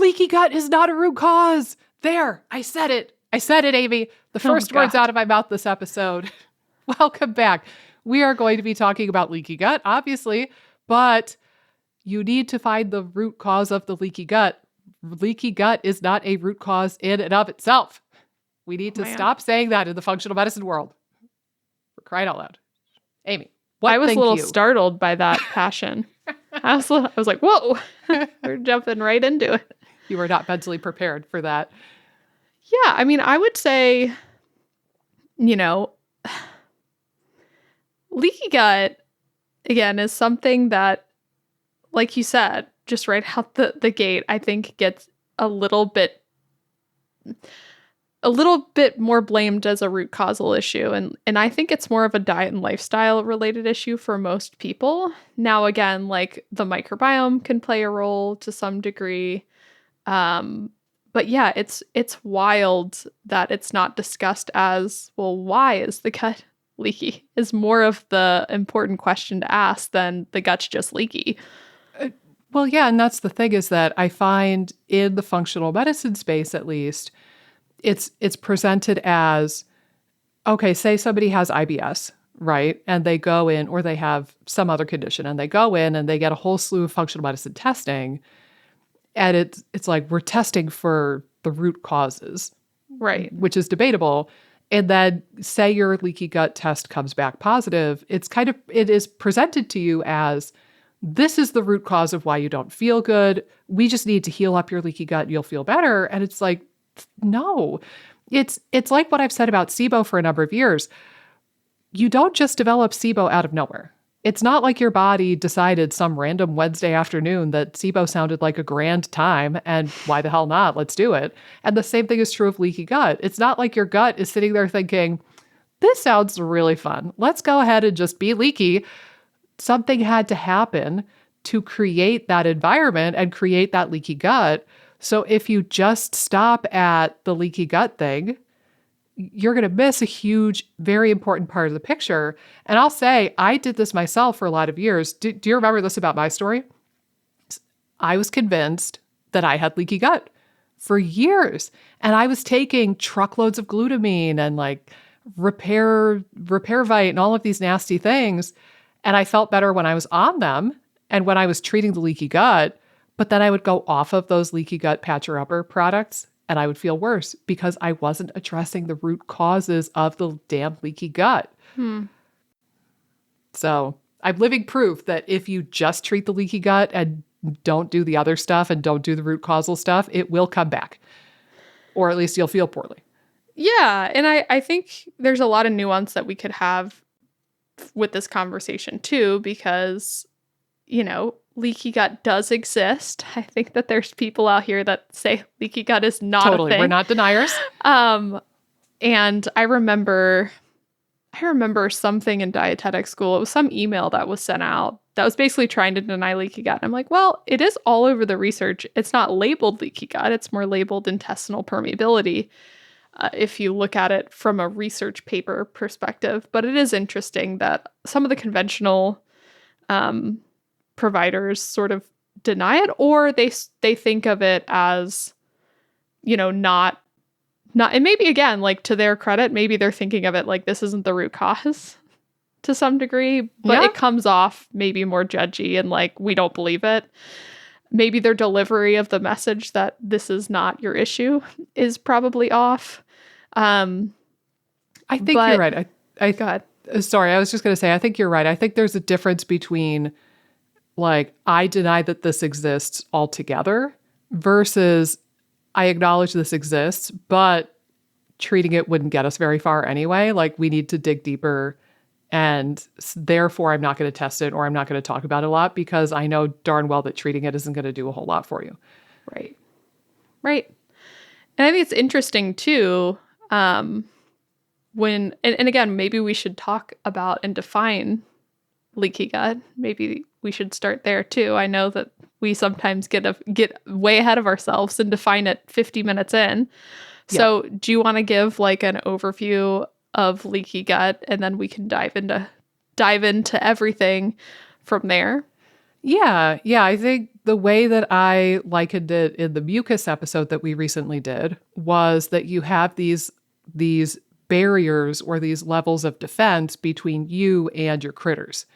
leaky gut is not a root cause. There, I said it. I said it, Amy. The first words out of my mouth this episode. Welcome back. We are going to be talking about leaky gut, obviously, but you need to find the root cause of the leaky gut. Leaky gut is not a root cause in and of itself. We need to stop saying that in the functional medicine world. We're crying out loud. Amy, what I was think a little you? startled by that passion. I was like, whoa, we're jumping right into it. You were not mentally prepared for that. Yeah, I mean, I would say, leaky gut, again, is something that, like you said, just right out the gate, I think gets a little bit more blamed as a root causal issue. And I think it's more of a diet and lifestyle related issue for most people. Now, again, like the microbiome can play a role to some degree. But yeah, it's wild that it's not discussed as, well, why is the gut leaky? Is more of the important question to ask than the gut's just leaky. Well, yeah, and that's the thing is that I find in the functional medicine space, at least, it's presented as, okay, say somebody has IBS, right? And they go in, or they have some other condition, and they go in and they get a whole slew of functional medicine testing. And it's like, we're testing for the root causes, right? Which is debatable. And then say your leaky gut test comes back positive. It is presented to you as, this is the root cause of why you don't feel good. We just need to heal up your leaky gut and you'll feel better. And it's like, no, it's like what I've said about SIBO for a number of years. You don't just develop SIBO out of nowhere. It's not like your body decided some random Wednesday afternoon that SIBO sounded like a grand time and why the hell not? Let's do it. And the same thing is true of leaky gut. It's not like your gut is sitting there thinking, this sounds really fun. Let's go ahead and just be leaky. Something had to happen to create that environment and create that leaky gut. So if you just stop at the leaky gut thing, you're going to miss a huge, very important part of the picture. And I'll say, I did this myself for a lot of years. Do you remember this about my story? I was convinced that I had leaky gut for years. And I was taking truckloads of glutamine and like repair vite and all of these nasty things. And I felt better when I was on them and when I was treating the leaky gut. But then I would go off of those leaky gut patcher upper products and I would feel worse because I wasn't addressing the root causes of the damn leaky gut. So I'm living proof that if you just treat the leaky gut and don't do the other stuff and don't do the root causal stuff, it will come back. Or at least you'll feel poorly. Yeah. And I think there's a lot of nuance that we could have with this conversation too, because, leaky gut does exist. I think that there's people out here that say leaky gut is not a thing. We're not deniers. And I remember something in dietetic school. It was some email that was sent out that was basically trying to deny leaky gut. And I'm like, well, it is all over the research. It's not labeled leaky gut. It's more labeled intestinal permeability. If you look at it from a research paper perspective. But it is interesting that some of the conventional providers sort of deny it, or they think of it as, not, and maybe again, like to their credit, maybe they're thinking of it like this isn't the root cause to some degree, but it comes off maybe more judgy and like, we don't believe it. Maybe their delivery of the message that this is not your issue is probably off. I think you're right. Go ahead. Sorry, I was just going to say, I think you're right. I think there's a difference between like, I deny that this exists altogether versus I acknowledge this exists, but treating it wouldn't get us very far anyway. Like, we need to dig deeper, and therefore I'm not going to test it or I'm not going to talk about it a lot because I know darn well that treating it isn't going to do a whole lot for you. Right. And I think it's interesting too, when, and again, maybe we should talk about and define leaky gut. Maybe we should start there too. I know that we sometimes get way ahead of ourselves and define it 50 minutes in. So do you want to give like an overview of leaky gut and then we can dive into everything from there? Yeah. I think The way that I likened it in the mucus episode that we recently did was that you have these barriers or these levels of defense between you and your critters,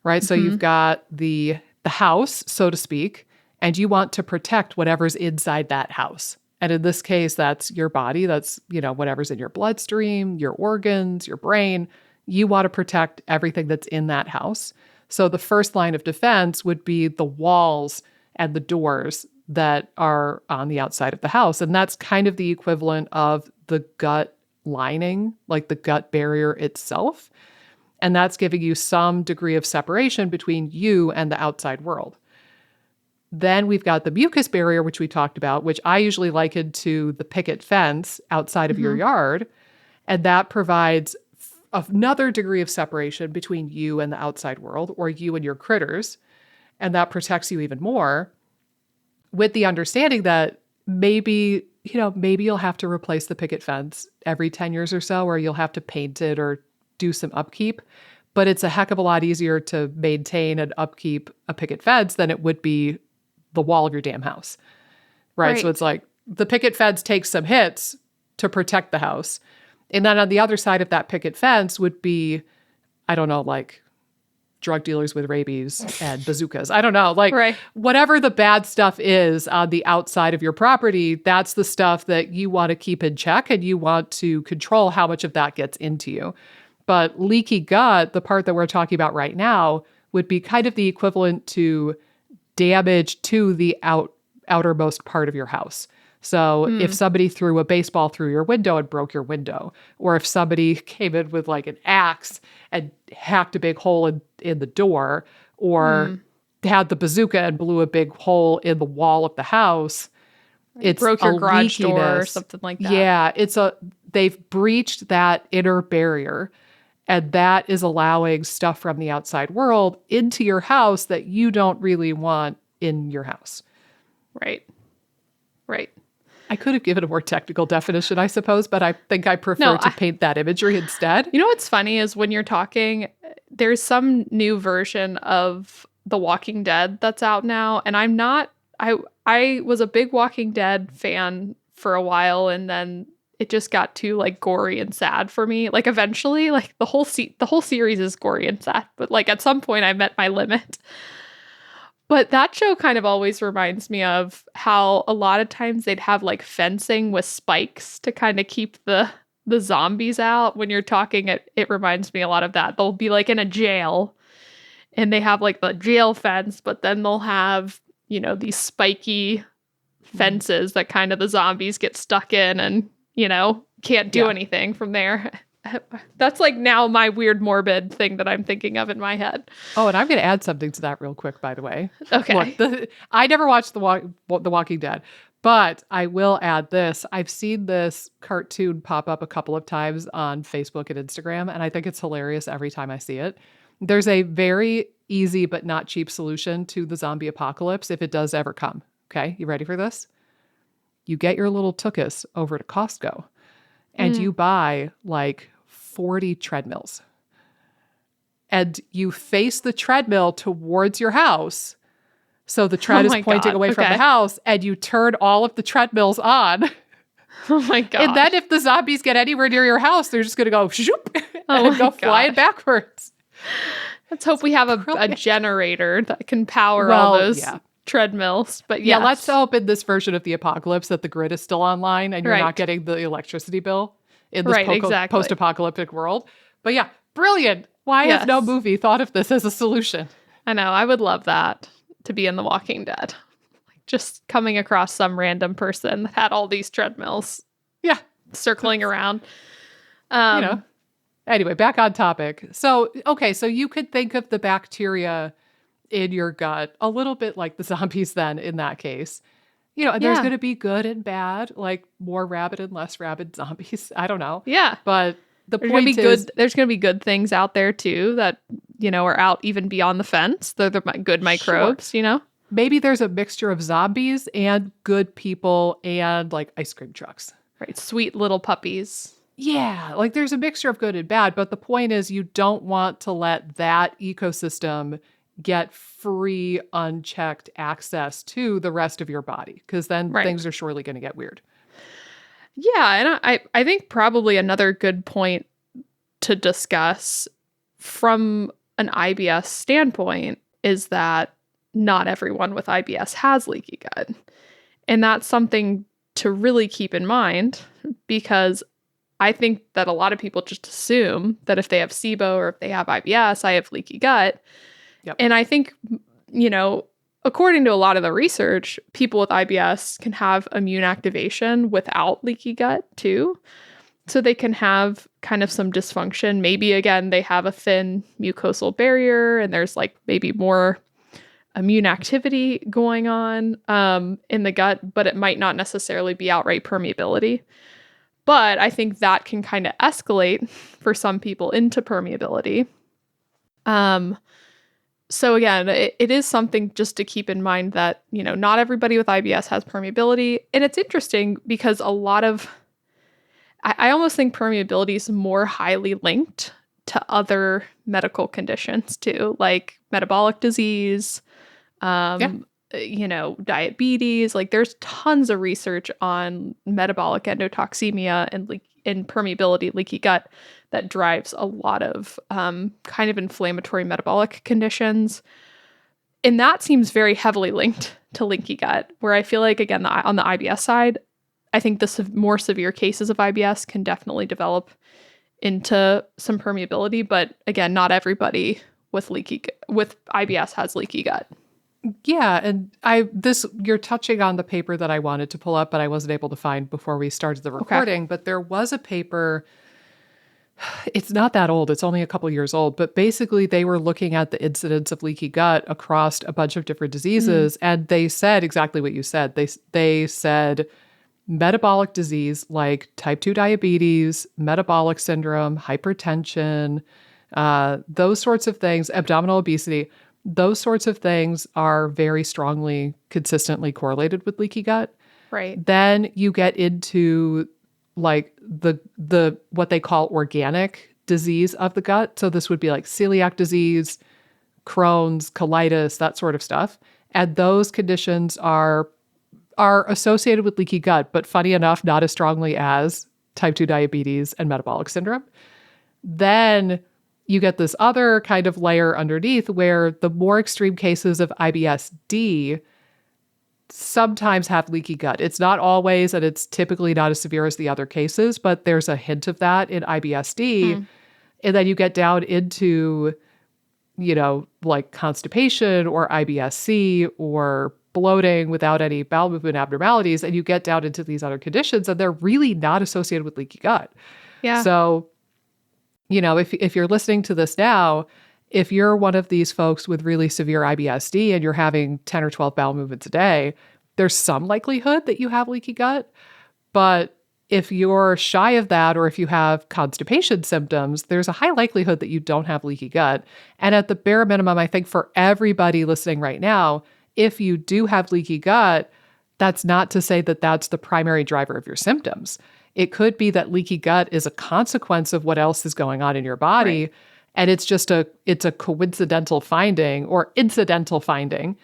right? So you've got the house, so to speak, and you want to protect whatever's inside that house. And in this case, that's your body. That's, whatever's in your bloodstream, your organs, your brain. You want to protect everything that's in that house. So the first line of defense would be the walls and the doors that are on the outside of the house. And that's kind of the equivalent of the gut lining, like the gut barrier itself. And that's giving you some degree of separation between you and the outside world. Then we've got the mucus barrier, which we talked about, which I usually liken to the picket fence outside of your yard. And that provides another degree of separation between you and the outside world, or you and your critters. And that protects you even more, with the understanding that maybe you'll have to replace the picket fence every 10 years or so, or you'll have to paint it or do some upkeep. But it's a heck of a lot easier to maintain and upkeep a picket fence than it would be the wall of your damn house. Right? So it's like the picket fence takes some hits to protect the house. And then on the other side of that picket fence would be, I don't know, like drug dealers with rabies and bazookas. I don't know, like whatever the bad stuff is on the outside of your property, that's the stuff that you want to keep in check, and you want to control how much of that gets into you. But leaky gut, the part that we're talking about right now, would be kind of the equivalent to damage to the outermost part of your house. So if somebody threw a baseball through your window and broke your window, or if somebody came in with like an axe and hacked a big hole in the door, or had the bazooka and blew a big hole in the wall of the house, it's broke your garage door or leakiness. something like that. Yeah, they've breached that inner barrier, and that is allowing stuff from the outside world into your house that you don't really want in your house. Right. I could have given a more technical definition, I suppose, but I think I prefer to paint that imagery instead. You know what's funny is when you're talking, there's some new version of The Walking Dead that's out now, and I was a big Walking Dead fan for a while, and then it just got too like gory and sad for me. Like eventually, like the whole series is gory and sad, but like at some point I met my limit. But that show kind of always reminds me of how a lot of times they'd have like fencing with spikes to kind of keep the zombies out. When you're talking, it reminds me a lot of that. They'll be like in a jail and they have like the jail fence, but then they'll have, these spiky fences that kind of the zombies get stuck in and, can't do anything from there. That's like now my weird morbid thing that I'm thinking of in my head. Oh, and I'm going to add something to that real quick, by the way. Okay. Look, I never watched The Walking Dead, but I will add this. I've seen this cartoon pop up a couple of times on Facebook and Instagram, and I think it's hilarious every time I see it. There's a very easy but not cheap solution to the zombie apocalypse if it does ever come. Okay, you ready for this? You get your little tuchus over to Costco, and you buy like 40 treadmills. And you face the treadmill towards your house. So the tread is pointing away from the house, and you turn all of the treadmills on. Oh my God. And then if the zombies get anywhere near your house, they're just going to go shoop and go flying backwards. Let's hope we have a generator that can power all those treadmills. But yeah, let's hope in this version of the apocalypse that the grid is still online and you're not getting the electricity bill in this post-apocalyptic world. But yeah, brilliant. Why has no movie thought of this as a solution? I know. I would love that to be in The Walking Dead. Like just coming across some random person that had all these treadmills. Yeah. Circling around. Anyway, back on topic. So you could think of the bacteria in your gut a little bit like the zombies then in that case. And there's going to be good and bad, like more rabid and less rabid zombies. I don't know. Yeah. But the point is... There's going to be good things out there too that, are out even beyond the fence. They're the good microbes, Maybe there's a mixture of zombies and good people and like ice cream trucks. Right. Sweet little puppies. Yeah. Like there's a mixture of good and bad. But the point is you don't want to let that ecosystem get free, unchecked access to the rest of your body, because then Right. things are surely going to get weird. Yeah, and I think probably another good point to discuss from an IBS standpoint is that not everyone with IBS has leaky gut. And that's something to really keep in mind, because I think that a lot of people just assume that if they have SIBO or if they have IBS, I have leaky gut. Yep. And I think, you know, according to a lot of the research, people with IBS can have immune activation without leaky gut too. So they can have kind of some dysfunction. Maybe, again, they have a thin mucosal barrier and there's like maybe more immune activity going on in the gut, but it might not necessarily be outright permeability. But I think that can kind of escalate for some people into permeability. So again, it is something just to keep in mind that, you know, not everybody with IBS has permeability. And it's interesting because a lot of, I almost think permeability is more highly linked to other medical conditions too, like metabolic disease, Yeah. you know, diabetes. Like there's tons of research on metabolic endotoxemia and permeability, leaky gut, that drives a lot of kind of inflammatory metabolic conditions. And that seems very heavily linked to leaky gut, where I feel like, again, on the IBS side, I think the more severe cases of IBS can definitely develop into some permeability. But again, not everybody with IBS has leaky gut. Yeah, and you're touching on the paper that I wanted to pull up, but I wasn't able to find before we started the recording. But there was a paper. It's not that old. It's only a couple years old. But basically, they were looking at the incidence of leaky gut across a bunch of different diseases, and they said exactly what you said. They said metabolic disease like type 2 diabetes, metabolic syndrome, hypertension, those sorts of things, abdominal obesity. Those sorts of things are very strongly, consistently correlated with leaky gut. Right. Then you get into like the what they call organic disease of the gut. So this would be like celiac disease, Crohn's, colitis, that sort of stuff. And those conditions are associated with leaky gut, but funny enough, not as strongly as type 2 diabetes and metabolic syndrome. Then you get this other kind of layer underneath where the more extreme cases of IBS-D sometimes have leaky gut. It's not always, and it's typically not as severe as the other cases, but there's a hint of that in IBS-D. And then you get down into, you know, like constipation or IBS-C or bloating without any bowel movement abnormalities, and you get down into these other conditions, and they're really not associated with leaky gut. Yeah. So, you know, if you're listening to this now, if you're one of these folks with really severe IBS-D and you're having 10 or 12 bowel movements a day, there's some likelihood that you have leaky gut. But if you're shy of that, or if you have constipation symptoms, there's a high likelihood that you don't have leaky gut. And at the bare minimum, I think for everybody listening right now, if you do have leaky gut, that's not to say that that's the primary driver of your symptoms. It could be that leaky gut is a consequence of what else is going on in your body. Right. And it's a coincidental finding or incidental finding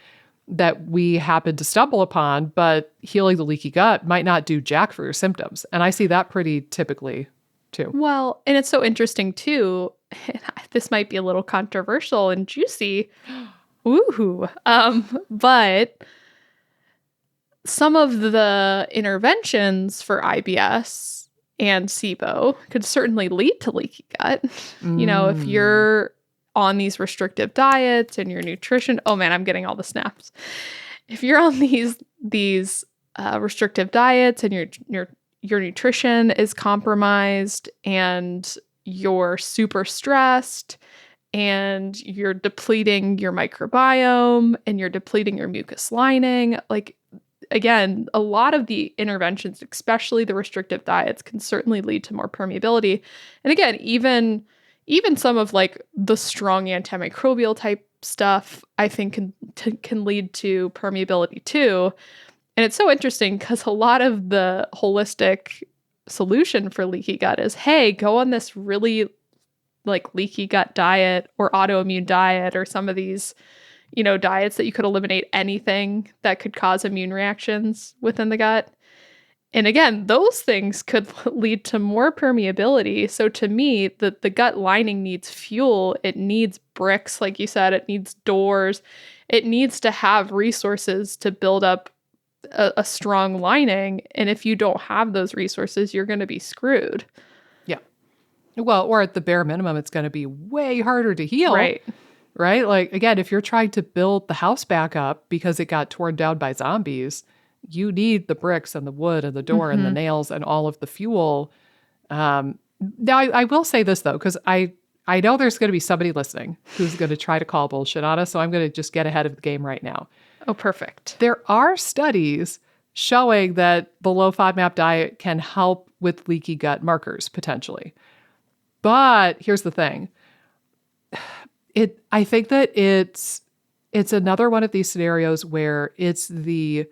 that we happen to stumble upon, but healing the leaky gut might not do jack for your symptoms. And I see that pretty typically too. Well, and it's so interesting too. This might be a little controversial and juicy. Woohoo. But some of the interventions for IBS and SIBO could certainly lead to leaky gut. You know, if you're on these restrictive diets and your nutrition, oh man, I'm getting all the snaps. If you're on these restrictive diets and your nutrition is compromised and you're super stressed and you're depleting your microbiome and you're depleting your mucus lining, like, again, a lot of the interventions, especially the restrictive diets, can certainly lead to more permeability. And again, even some of like the strong antimicrobial type stuff, I think can lead to permeability too. And it's so interesting because a lot of the holistic solution for leaky gut is, hey, go on this really like leaky gut diet or autoimmune diet or some of these diets that you could eliminate anything that could cause immune reactions within the gut. And again, those things could lead to more permeability. So to me, the gut lining needs fuel. It needs bricks, like you said. It needs doors. It needs to have resources to build up a strong lining. And if you don't have those resources, you're going to be screwed. Yeah. Well, or at the bare minimum, it's going to be way harder to heal. Right. Right? Like, again, if you're trying to build the house back up because it got torn down by zombies, you need the bricks and the wood and the door and the nails and all of the fuel. Now, I will say this, though, because I know there's going to be somebody listening who's going to try to call bullshit on us. So I'm going to just get ahead of the game right now. Oh, perfect. There are studies showing that the low FODMAP diet can help with leaky gut markers, potentially. But here's the thing. I think that it's another one of these scenarios where it's the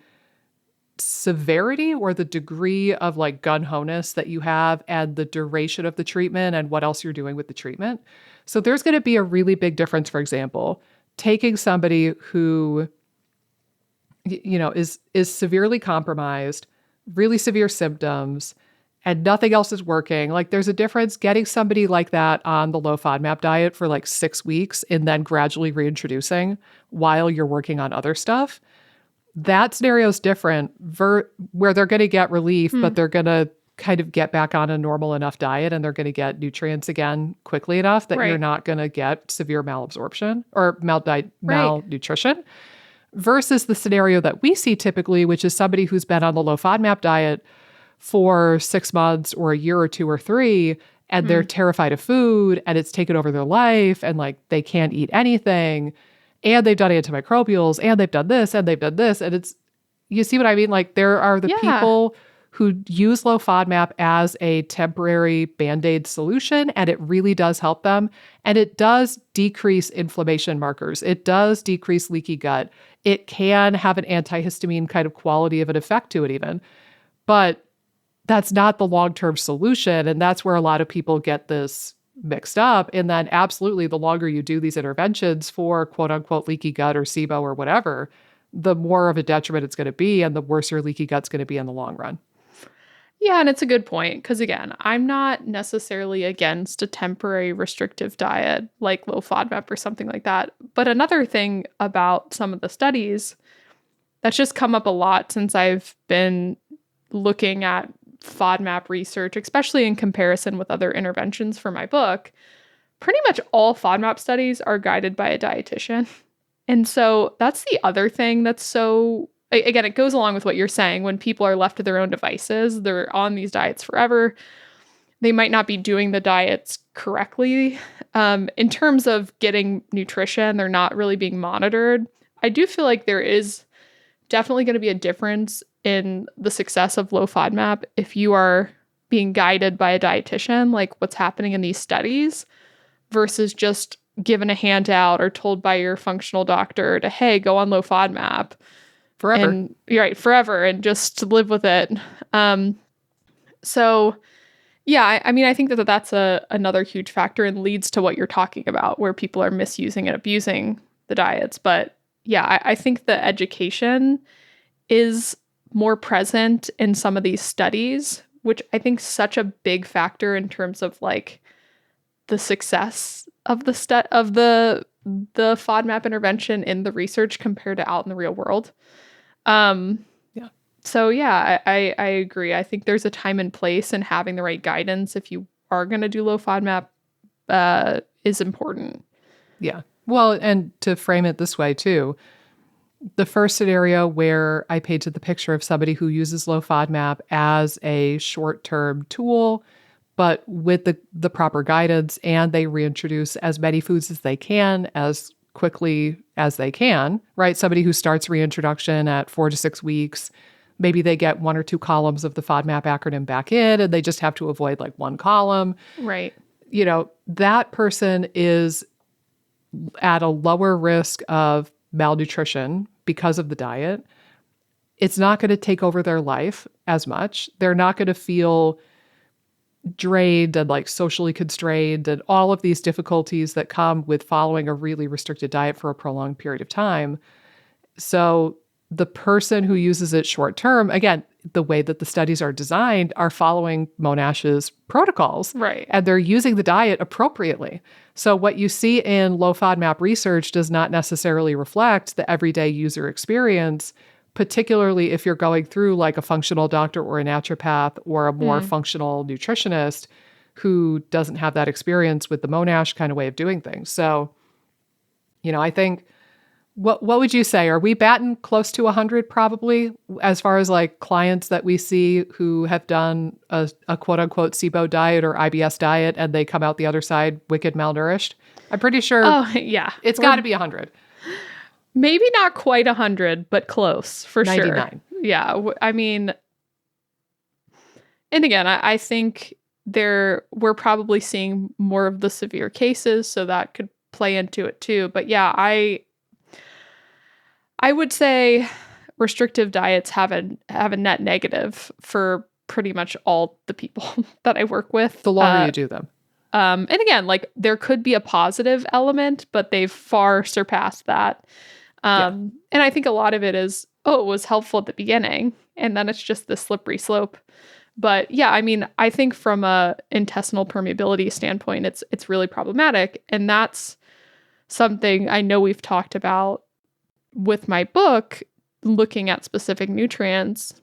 severity or the degree of like gun-ho-ness that you have and the duration of the treatment and what else you're doing with the treatment. So there's going to be a really big difference, for example, taking somebody who is severely compromised, really severe symptoms, and nothing else is working. Like there's a difference getting somebody like that on the low FODMAP diet for like 6 weeks and then gradually reintroducing while you're working on other stuff. That scenario is different where they're going to get relief, but they're going to kind of get back on a normal enough diet and they're going to get nutrients again quickly enough that you're not going to get severe malabsorption or malnutrition. Versus the scenario that we see typically, which is somebody who's been on the low FODMAP diet for 6 months or a year or 2 or 3, and they're terrified of food and it's taken over their life and like they can't eat anything and they've done antimicrobials and they've done this and they've done this. And you see what I mean? Like there are the people who use low FODMAP as a temporary Band-Aid solution, and it really does help them. And it does decrease inflammation markers. It does decrease leaky gut. It can have an antihistamine kind of quality of an effect to it even. But that's not the long-term solution. And that's where a lot of people get this mixed up. And then absolutely, the longer you do these interventions for quote unquote leaky gut or SIBO or whatever, the more of a detriment it's going to be and the worse your leaky gut's going to be in the long run. Yeah, and it's a good point because, again, I'm not necessarily against a temporary restrictive diet like low FODMAP or something like that. But another thing about some of the studies that's just come up a lot since I've been looking at FODMAP research, especially in comparison with other interventions for my book, pretty much all FODMAP studies are guided by a dietitian. And so that's the other thing that's so... Again, it goes along with what you're saying. When people are left to their own devices, they're on these diets forever. They might not be doing the diets correctly. In terms of getting nutrition, they're not really being monitored. I do feel like there is definitely going to be a difference in the success of low FODMAP if you are being guided by a dietitian, like what's happening in these studies, versus just given a handout or told by your functional doctor to, hey, go on low FODMAP. Forever. And you're right, forever, and just live with it. So yeah, I mean, I think that that's another huge factor and leads to what you're talking about, where people are misusing and abusing the diets. But yeah, I think the education is more present in some of these studies, which I think is such a big factor in terms of like the success of the FODMAP intervention in the research compared to out in the real world. So yeah, I agree. I think there's a time and place, and having the right guidance if you are going to do low FODMAP is important. Yeah. Well, and to frame it this way too, the first scenario where I painted the picture of somebody who uses low FODMAP as a short-term tool, but with the proper guidance, and they reintroduce as many foods as they can as quickly as they can, right? Somebody who starts reintroduction at 4 to 6 weeks, maybe they get 1 or 2 columns of the FODMAP acronym back in, and they just have to avoid like 1 column. Right. That person is at a lower risk of malnutrition because of the diet. It's not going to take over their life as much. They're not going to feel drained and like socially constrained and all of these difficulties that come with following a really restricted diet for a prolonged period of time. So the person who uses it short term, again, the way that the studies are designed are following Monash's protocols. Right. And they're using the diet appropriately. So what you see in low FODMAP research does not necessarily reflect the everyday user experience, particularly if you're going through like a functional doctor or a naturopath or a more functional nutritionist who doesn't have that experience with the Monash kind of way of doing things. So, I think what would you say? Are we batting close to 100 probably as far as like clients that we see who have done a quote unquote SIBO diet or IBS diet and they come out the other side wicked malnourished? I'm pretty sure it's got to be 100. Maybe not quite 100, but close for 99. Sure. Yeah. I mean, and again, I think we're probably seeing more of the severe cases, so that could play into it too. But yeah, I would say restrictive diets have a net negative for pretty much all the people that I work with. The longer you do them. And again, like there could be a positive element, but they've far surpassed that. And I think a lot of it is, it was helpful at the beginning, and then it's just the slippery slope. But yeah, I mean, I think from a intestinal permeability standpoint, it's really problematic. And that's something I know we've talked about with my book, looking at specific nutrients.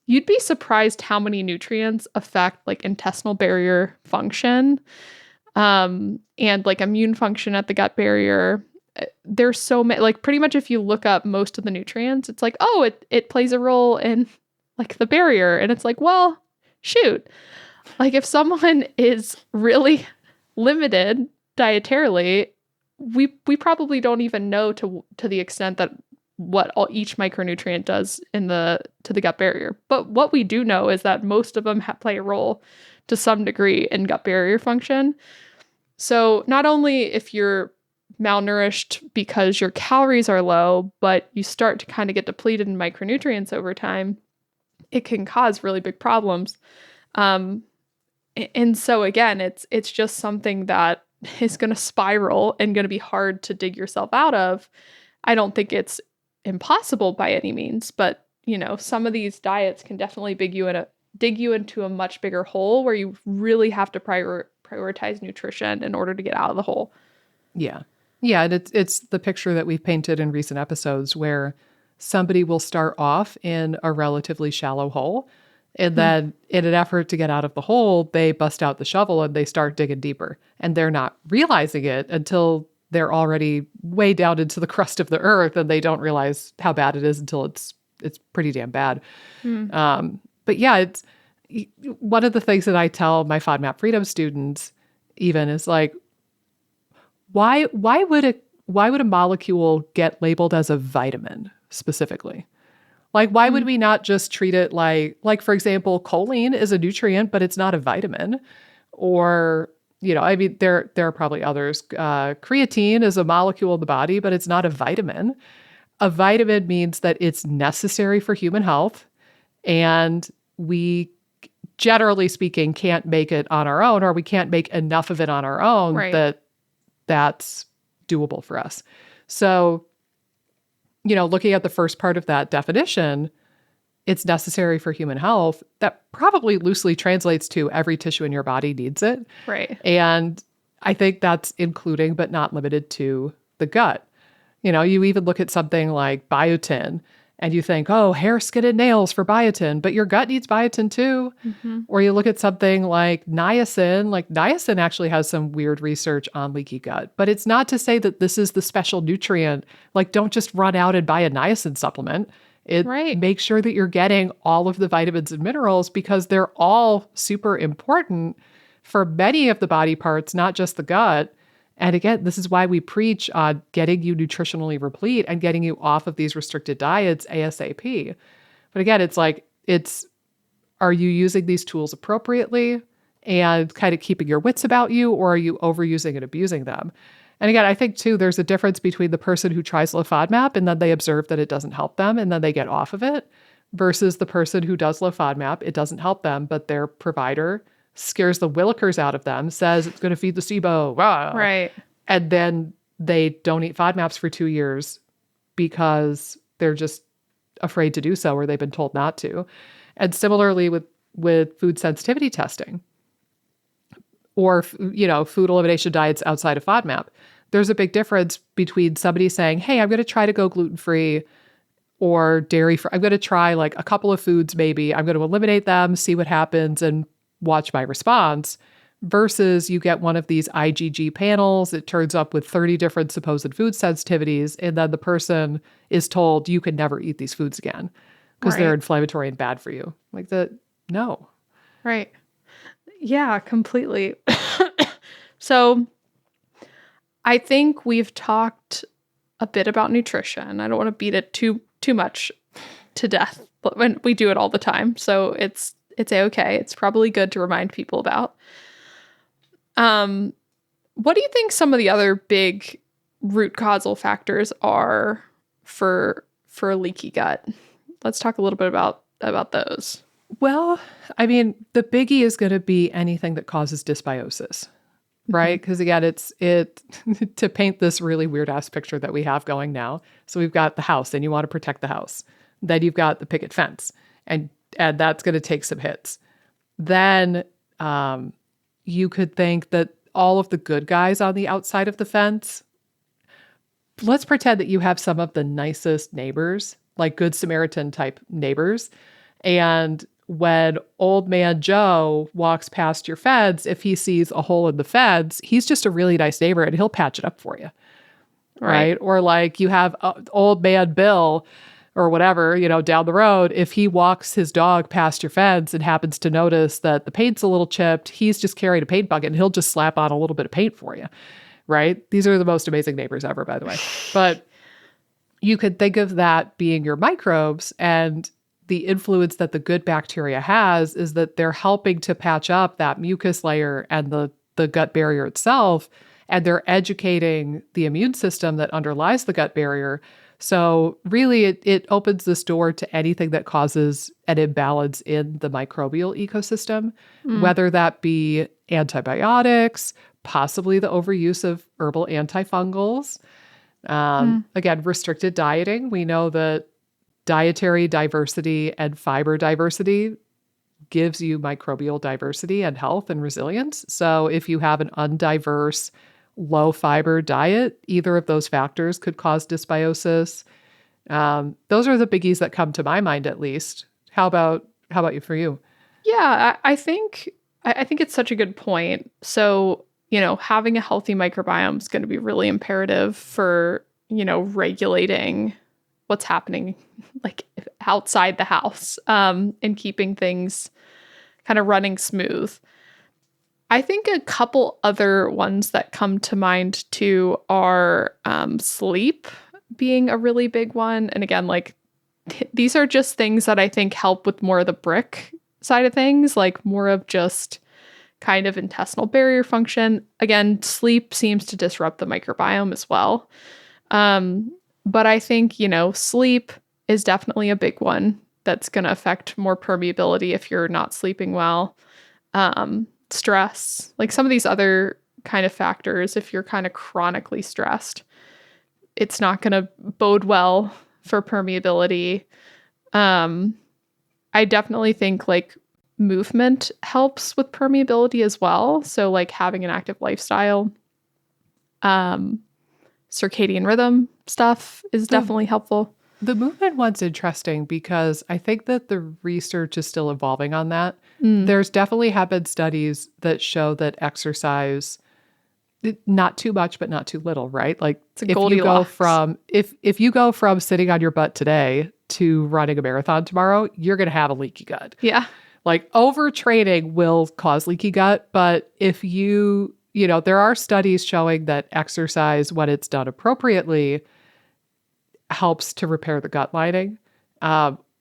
You'd be surprised how many nutrients affect like intestinal barrier function, and like immune function at the gut barrier. There's so many, like pretty much if you look up most of the nutrients, it's like, it plays a role in like the barrier. And it's like, well, shoot, like if someone is really limited dietarily, we probably don't even know to the extent that what each micronutrient does to the gut barrier. But what we do know is that most of them play a role to some degree in gut barrier function. So not only if you're malnourished because your calories are low, but you start to kind of get depleted in micronutrients over time, it can cause really big problems. And so again, it's just something that is going to spiral and going to be hard to dig yourself out of. I don't think it's impossible by any means, but some of these diets can definitely dig you into a much bigger hole where you really have to prioritize nutrition in order to get out of the hole. Yeah. Yeah, and it's the picture that we've painted in recent episodes where somebody will start off in a relatively shallow hole, and then in an effort to get out of the hole, they bust out the shovel and they start digging deeper. And they're not realizing it until they're already way down into the crust of the earth, and they don't realize how bad it is until it's pretty damn bad. But yeah, it's one of the things that I tell my FODMAP Freedom students even is like, why would a molecule get labeled as a vitamin specifically? Like, why would we not just treat it like, for example, choline is a nutrient, but it's not a vitamin? Or, I mean, there are probably others. Creatine is a molecule in the body, but it's not a vitamin. A vitamin means that it's necessary for human health, and we, generally speaking, can't make it on our own, or we can't make enough of it on our own that's doable for us. So, looking at the first part of that definition, it's necessary for human health. That probably loosely translates to every tissue in your body needs it. Right. And I think that's including, but not limited to, the gut. You even look at something like biotin and you think, hair, skin, and nails for biotin, but your gut needs biotin too. Or you look at something like niacin. Like niacin actually has some weird research on leaky gut, but it's not to say that this is the special nutrient. Like, don't just run out and buy a niacin supplement. Make sure that you're getting all of the vitamins and minerals, because they're all super important for many of the body parts, not just the gut. And again, this is why we preach on getting you nutritionally replete and getting you off of these restricted diets ASAP. But again, are you using these tools appropriately and kind of keeping your wits about you, or are you overusing and abusing them? And again, I think too, there's a difference between the person who tries low FODMAP and then they observe that it doesn't help them and then they get off of it, versus the person who does low FODMAP, it doesn't help them, but their provider scares the willikers out of them, says it's going to feed the SIBO. Rah. Right. And then they don't eat FODMAPs for 2 years because they're just afraid to do so or they've been told not to. And similarly with food sensitivity testing or, food elimination diets outside of FODMAP, there's a big difference between somebody saying, hey, I'm going to try to go gluten-free or dairy-free. I'm going to try like a couple of foods maybe. I'm going to eliminate them, see what happens, and watch my response, versus you get one of these IgG panels. It turns up with 30 different supposed food sensitivities, and then the person is told you can never eat these foods again because they're inflammatory and bad for you. Like no. Right. Yeah, completely. So I think we've talked a bit about nutrition. I don't want to beat it too much to death, but when we do it all the time. So it's okay. It's probably good to remind people about. What do you think some of the other big root causal factors are for leaky gut? Let's talk a little bit about those. Well, I mean, the biggie is going to be anything that causes dysbiosis, right? Because again, it's to paint this really weird ass picture that we have going now. So we've got the house, and you want to protect the house. Then you've got the picket fence, and that's going to take some hits. Then you could think that all of the good guys on the outside of the fence. Let's pretend that you have some of the nicest neighbors, like Good Samaritan type neighbors, and when old man Joe walks past your fence, if he sees a hole in the fence, he's just a really nice neighbor and he'll patch it up for you. Right. Or like you have old man Bill or whatever, down the road, if he walks his dog past your fence and happens to notice that the paint's a little chipped, he's just carrying a paint bucket and he'll just slap on a little bit of paint for you. Right. These are the most amazing neighbors ever, by the way. But you could think of that being your microbes, and the influence that the good bacteria has is that they're helping to patch up that mucus layer and the gut barrier itself, and they're educating the immune system that underlies the gut barrier. So really, it opens this door to anything that causes an imbalance in the microbial ecosystem, whether that be antibiotics, possibly the overuse of herbal antifungals. Again, restricted dieting. We know that dietary diversity and fiber diversity gives you microbial diversity and health and resilience. So if you have an undiverse, low fiber diet, either of those factors could cause dysbiosis. Those are the biggies that come to my mind, at least. How about you for you? Yeah, I think it's such a good point. So, having a healthy microbiome is going to be really imperative for, regulating what's happening like outside the house, and keeping things kind of running smooth. I think a couple other ones that come to mind too are sleep being a really big one. And again, like these are just things that I think help with more of the brick side of things, like more of just kind of intestinal barrier function. Again, sleep seems to disrupt the microbiome as well. But I think, sleep is definitely a big one that's going to affect more permeability if you're not sleeping well. Stress, like some of these other kind of factors, if you're kind of chronically stressed, it's not going to bode well for permeability. I definitely think like movement helps with permeability as well. So like having an active lifestyle, circadian rhythm stuff is definitely helpful. The movement one's interesting because I think that the research is still evolving on that. There's definitely have been studies that show that exercise, not too much, but not too little, right? Like if you go from sitting on your butt today to running a marathon tomorrow, you're going to have a leaky gut. Yeah. Like overtraining will cause leaky gut, but if there are studies showing that exercise, when it's done appropriately, helps to repair the gut lining.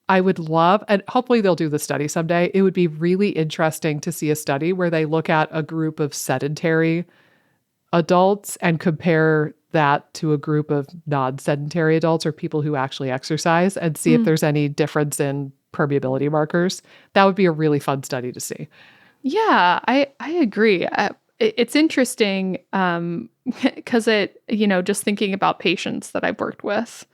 I would love, and hopefully they'll do the study someday. It would be really interesting to see a study where they look at a group of sedentary adults and compare that to a group of non-sedentary adults or people who actually exercise and see if there's any difference in permeability markers. That would be a really fun study to see. Yeah, I agree. It's interesting because just thinking about patients that I've worked with,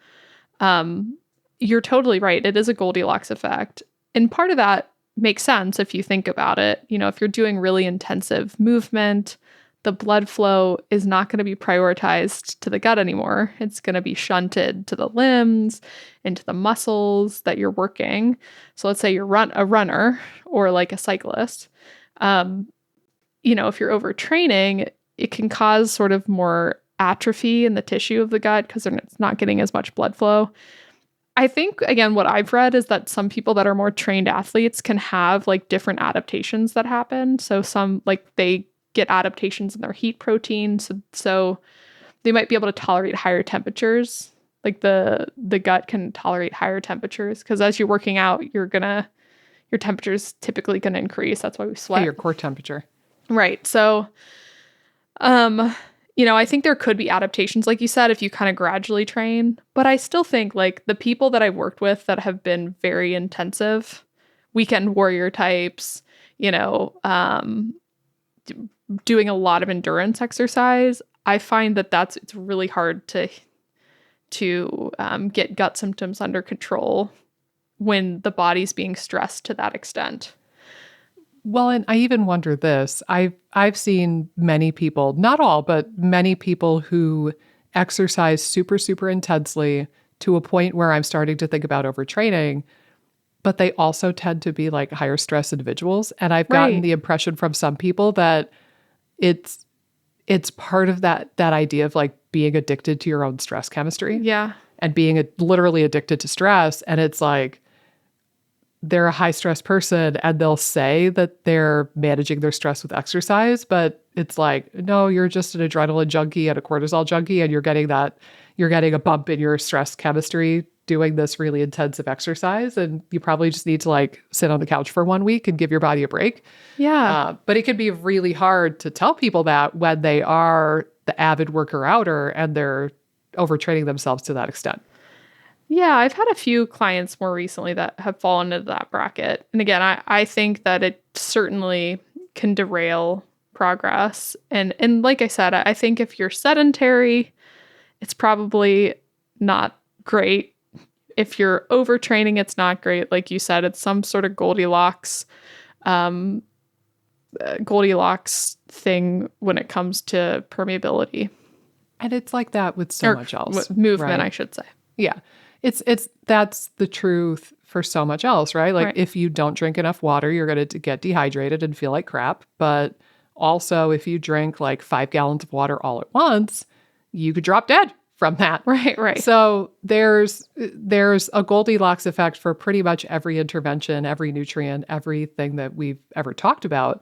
um, you're totally right. It is a Goldilocks effect. And part of that makes sense if you think about it. If you're doing really intensive movement, the blood flow is not going to be prioritized to the gut anymore. It's going to be shunted to the limbs, into the muscles that you're working. So let's say you're a runner or like a cyclist. Um, if you're overtraining, it can cause sort of more atrophy in the tissue of the gut because it's not getting as much blood flow. I think, again, what I've read is that some people that are more trained athletes can have like different adaptations that happen. So some like they get adaptations in their heat protein. So they might be able to tolerate higher temperatures. Like the gut can tolerate higher temperatures because as you're working out, your temperature's typically gonna increase. That's why we sweat. Yeah, your core temperature. Right. So I think there could be adaptations, like you said, if you kind of gradually train. But I still think like the people that I've worked with that have been very intensive, weekend warrior types, doing a lot of endurance exercise, I find that it's really hard to get gut symptoms under control when the body's being stressed to that extent. Well, and I even wonder this. I've seen many people, not all, but many people who exercise super, super intensely to a point where I'm starting to think about overtraining, but they also tend to be like higher stress individuals. And I've gotten Right. the impression from some people that it's it's part of that idea of like being addicted to your own stress chemistry Yeah. and being literally addicted to stress. And it's like they're a high stress person and they'll say that they're managing their stress with exercise, but it's like, no, you're just an adrenaline junkie and a cortisol junkie, and you're getting a bump in your stress chemistry doing this really intensive exercise. And you probably just need to like sit on the couch for 1 week and give your body a break. Yeah. But it can be really hard to tell people that when they are the avid worker outer and they're overtraining themselves to that extent. Yeah, I've had a few clients more recently that have fallen into that bracket. And again, I think that it certainly can derail progress. And like I said, I think if you're sedentary, it's probably not great. If you're overtraining, it's not great. Like you said, it's some sort of Goldilocks thing when it comes to permeability And it's like that with so or much else, movement, right? I should say. Yeah. It's that's the truth for so much else, right? Like Right. if you don't drink enough water, you're going to get dehydrated and feel like crap. But also if you drink like 5 gallons of water all at once, you could drop dead from that. Right, right. So there's a Goldilocks effect for pretty much every intervention, every nutrient, everything that we've ever talked about.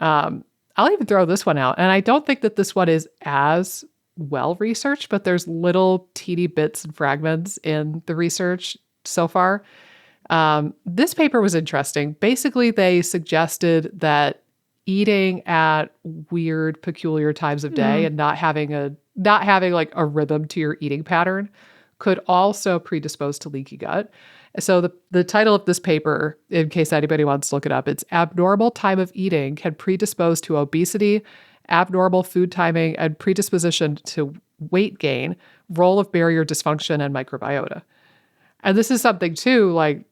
I'll even throw this one out. And I don't think that this one is as well researched, but there's little teeny bits and fragments in the research so far. This paper was interesting. Basically, they suggested that eating at weird, peculiar times of day and not having like a rhythm to your eating pattern could also predispose to leaky gut. So the title of this paper, in case anybody wants to look it up, it's Abnormal Time of Eating Can Predispose to Obesity, Abnormal Food Timing, and Predisposition to Weight Gain, Role of Barrier Dysfunction and Microbiota. And this is something too, like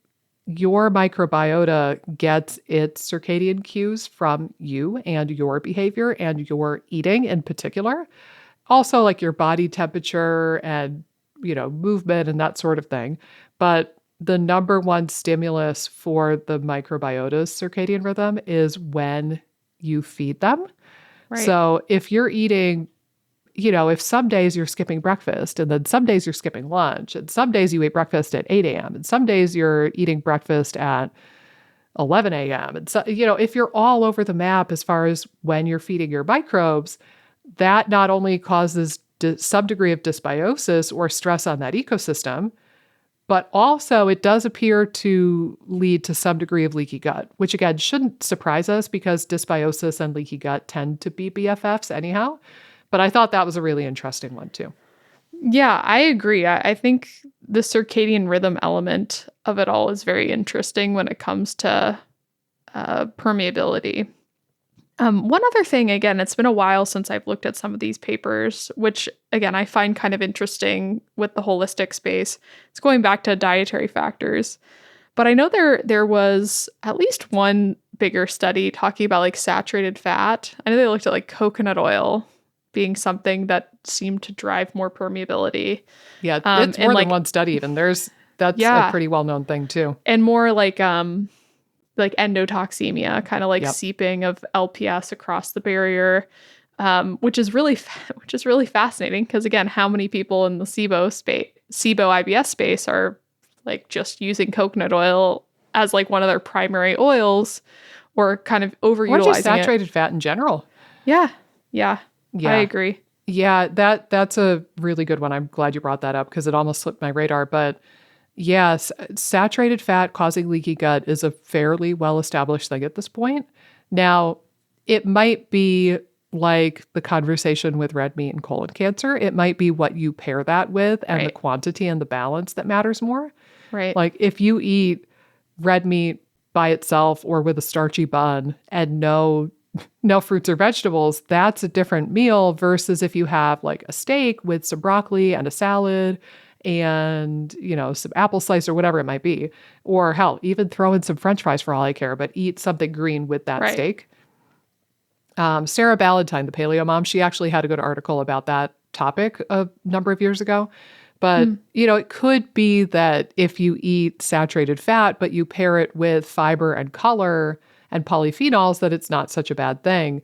your microbiota gets its circadian cues from you and your behavior and your eating in particular. Also like your body temperature and, movement and that sort of thing. But the number one stimulus for the microbiota's circadian rhythm is when you feed them. Right. So if you're eating, if some days you're skipping breakfast and then some days you're skipping lunch and some days you eat breakfast at 8 a.m. and some days you're eating breakfast at 11 a.m. And so, if you're all over the map as far as when you're feeding your microbes, that not only causes some degree of dysbiosis or stress on that ecosystem, but also it does appear to lead to some degree of leaky gut, which again shouldn't surprise us because dysbiosis and leaky gut tend to be BFFs anyhow. But I thought that was a really interesting one too. Yeah, I agree. I think the circadian rhythm element of it all is very interesting when it comes to permeability. One other thing, again, it's been a while since I've looked at some of these papers, which again, I find kind of interesting with the holistic space. It's going back to dietary factors. But I know there was at least one bigger study talking about like saturated fat. I know they looked at like coconut oil being something that seemed to drive more permeability. Yeah, it's more than one study even. That's a pretty well-known thing too. And more like endotoxemia, kind of like Yep. seeping of LPS across the barrier, which is really fascinating because again, how many people in the SIBO IBS space are like just using coconut oil as like one of their primary oils, or kind of overutilizing or just saturated fat in general. Yeah, I agree. Yeah, that's a really good one. I'm glad you brought that up because it almost slipped my radar. But yes, saturated fat causing leaky gut is a fairly well-established thing at this point. Now, it might be like the conversation with red meat and colon cancer. It might be what you pair that with and the quantity and the balance that matters more. Right. Like if you eat red meat by itself or with a starchy bun and no fruits or vegetables, that's a different meal versus if you have like a steak with some broccoli and a salad and, some apple slice or whatever it might be. Or hell, even throw in some French fries for all I care, but eat something green with that steak. Sarah Ballantyne, the paleo mom, she actually had a good article about that topic a number of years ago. But, it could be that if you eat saturated fat, but you pair it with fiber and color and polyphenols, that it's not such a bad thing.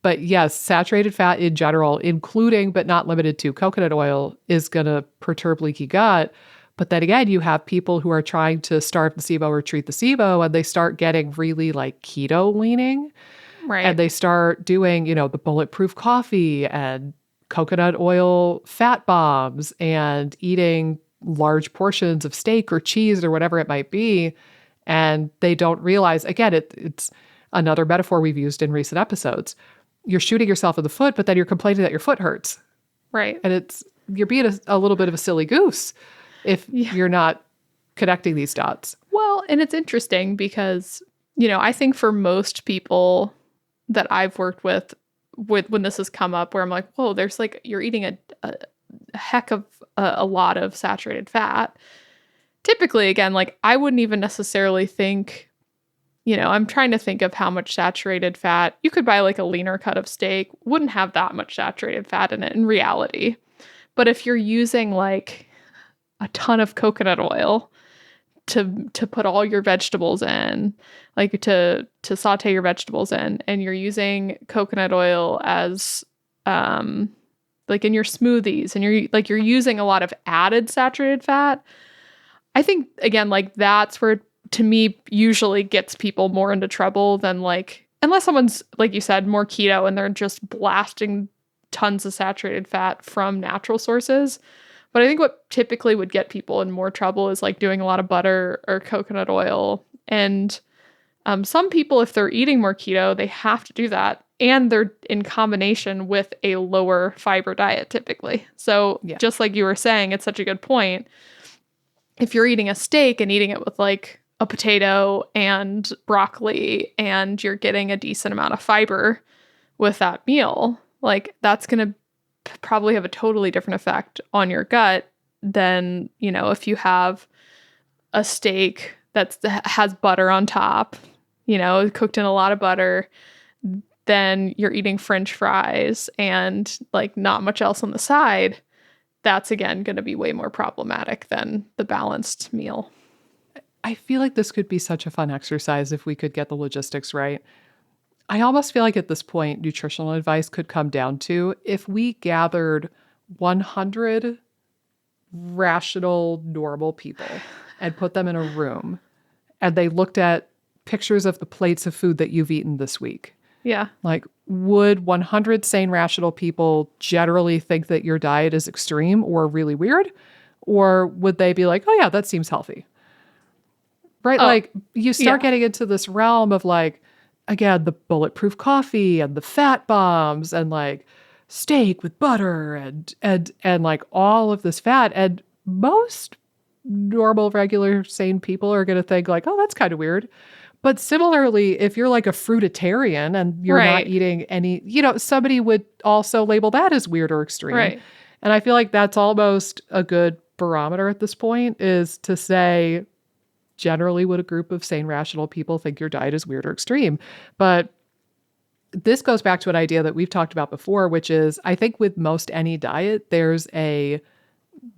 But yes, saturated fat in general, including but not limited to coconut oil, is going to perturb leaky gut. But then again, you have people who are trying to starve the SIBO or treat the SIBO, and they start getting really like keto leaning. Right. And they start doing, the bulletproof coffee and coconut oil fat bombs and eating large portions of steak or cheese or whatever it might be. And they don't realize, again, it's another metaphor we've used in recent episodes. You're shooting yourself in the foot, but then you're complaining that your foot hurts. Right. And you're being a little bit of a silly goose if you're not connecting these dots. Well, and it's interesting because, I think for most people that I've worked with when this has come up, where I'm like, whoa, there's like, you're eating a heck of a lot of saturated fat. Typically, again, like I wouldn't even necessarily think, I'm trying to think of how much saturated fat. You could buy like a leaner cut of steak, wouldn't have that much saturated fat in it in reality. But if you're using like a ton of coconut oil to put all your vegetables in, like to saute your vegetables in, and you're using coconut oil as like in your smoothies, and you're using a lot of added saturated fat, I think again, like that's where to me usually gets people more into trouble than like, unless someone's, like you said, more keto and they're just blasting tons of saturated fat from natural sources. But I think what typically would get people in more trouble is like doing a lot of butter or coconut oil. And some people, if they're eating more keto, they have to do that. And they're in combination with a lower fiber diet typically. So just like you were saying, it's such a good point. If you're eating a steak and eating it with like a potato and broccoli and you're getting a decent amount of fiber with that meal, like that's going to probably have a totally different effect on your gut than, if you have a steak that has butter on top, cooked in a lot of butter, then you're eating French fries and like not much else on the side. That's again going to be way more problematic than the balanced meal. I feel like this could be such a fun exercise if we could get the logistics right. I almost feel like at this point, nutritional advice could come down to if we gathered 100 rational, normal people and put them in a room and they looked at pictures of the plates of food that you've eaten this week. Yeah. Like, would 100 sane, rational people generally think that your diet is extreme or really weird? Or would they be like, oh yeah, that seems healthy? Right? Like you start getting into this realm of like, again, the bulletproof coffee and the fat bombs and like steak with butter and like all of this fat. And most normal, regular, sane people are going to think like, oh, that's kind of weird. But similarly, if you're like a fruitarian and you're not Right. eating any, somebody would also label that as weird or extreme. Right. And I feel like that's almost a good barometer at this point, is to say, generally, would a group of sane, rational people think your diet is weird or extreme? But this goes back to an idea that we've talked about before, which is I think with most any diet, there's a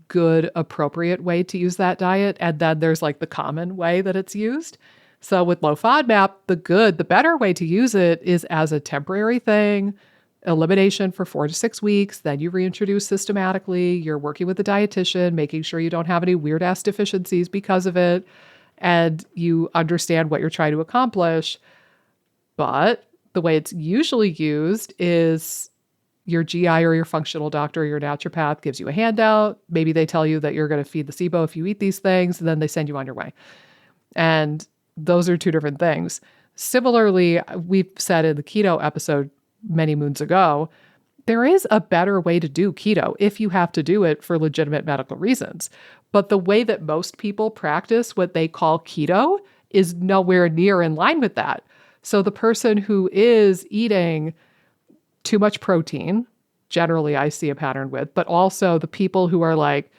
good, appropriate way to use that diet. And then there's like the common way that it's used. So with low FODMAP, the better way to use it is as a temporary thing, elimination for 4 to 6 weeks. Then you reintroduce systematically. You're working with a dietitian, making sure you don't have any weird ass deficiencies because of it. And you understand what you're trying to accomplish. But the way it's usually used is your GI or your functional doctor or your naturopath gives you a handout. Maybe they tell you that you're going to feed the SIBO if you eat these things, and then they send you on your way. And those are two different things. Similarly, we've said in the keto episode many moons ago, there is a better way to do keto if you have to do it for legitimate medical reasons. But the way that most people practice what they call keto is nowhere near in line with that. So the person who is eating too much protein, generally I see a pattern with, but also the people who are like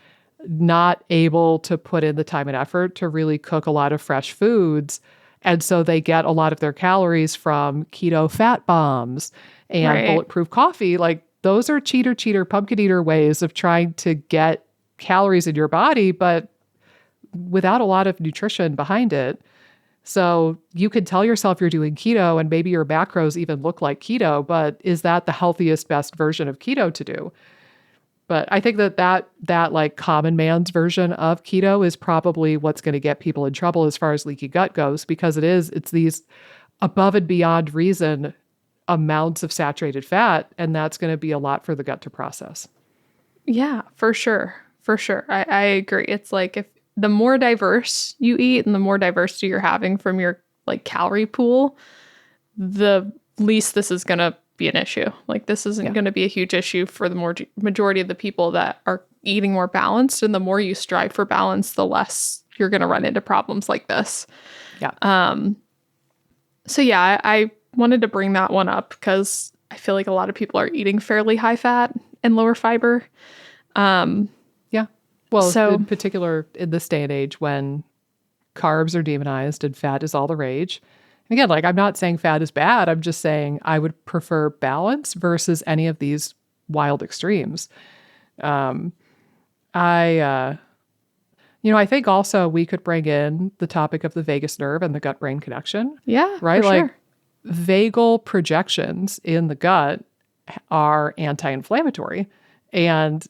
not able to put in the time and effort to really cook a lot of fresh foods. And so they get a lot of their calories from keto fat bombs and Right. bulletproof coffee. Like those are cheater, pumpkin eater ways of trying to get calories in your body, but without a lot of nutrition behind it. So you can tell yourself you're doing keto and maybe your macros even look like keto, but is that the healthiest, best version of keto to do? But I think that like common man's version of keto is probably what's going to get people in trouble as far as leaky gut goes, because it's these above and beyond reason amounts of saturated fat, and that's going to be a lot for the gut to process. Yeah, for sure. For sure. I agree. It's like if the more diverse you eat and the more diversity you're having from your like calorie pool, the least this is going to be an issue. Like this isn't Yeah. going to be a huge issue for the majority of the people that are eating more balanced. And the more you strive for balance, the less you're going to run into problems like this. Yeah. So yeah, I wanted to bring that one up because I feel like a lot of people are eating fairly high fat and lower fiber. Yeah. Well, So in particular in this day and age when carbs are demonized and fat is all the rage. And again, like I'm not saying fat is bad. I'm just saying I would prefer balance versus any of these wild extremes. I think also we could bring in the topic of the vagus nerve and the gut-brain connection, yeah, right? for Like sure. vagal projections in the gut are anti-inflammatory, and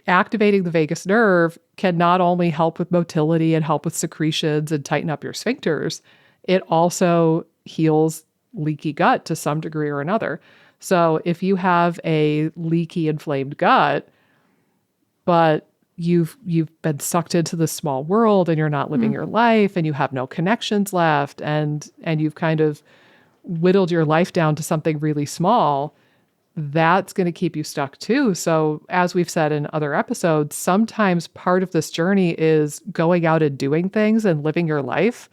activating the vagus nerve can not only help with motility and help with secretions and tighten up your sphincters, it also heals leaky gut to some degree or another. So if you have a leaky, inflamed gut, but you've been sucked into this small world and you're not living your life and you have no connections left, and you've kind of whittled your life down to something really small, that's going to keep you stuck too. So as we've said in other episodes, sometimes part of this journey is going out and doing things and living your life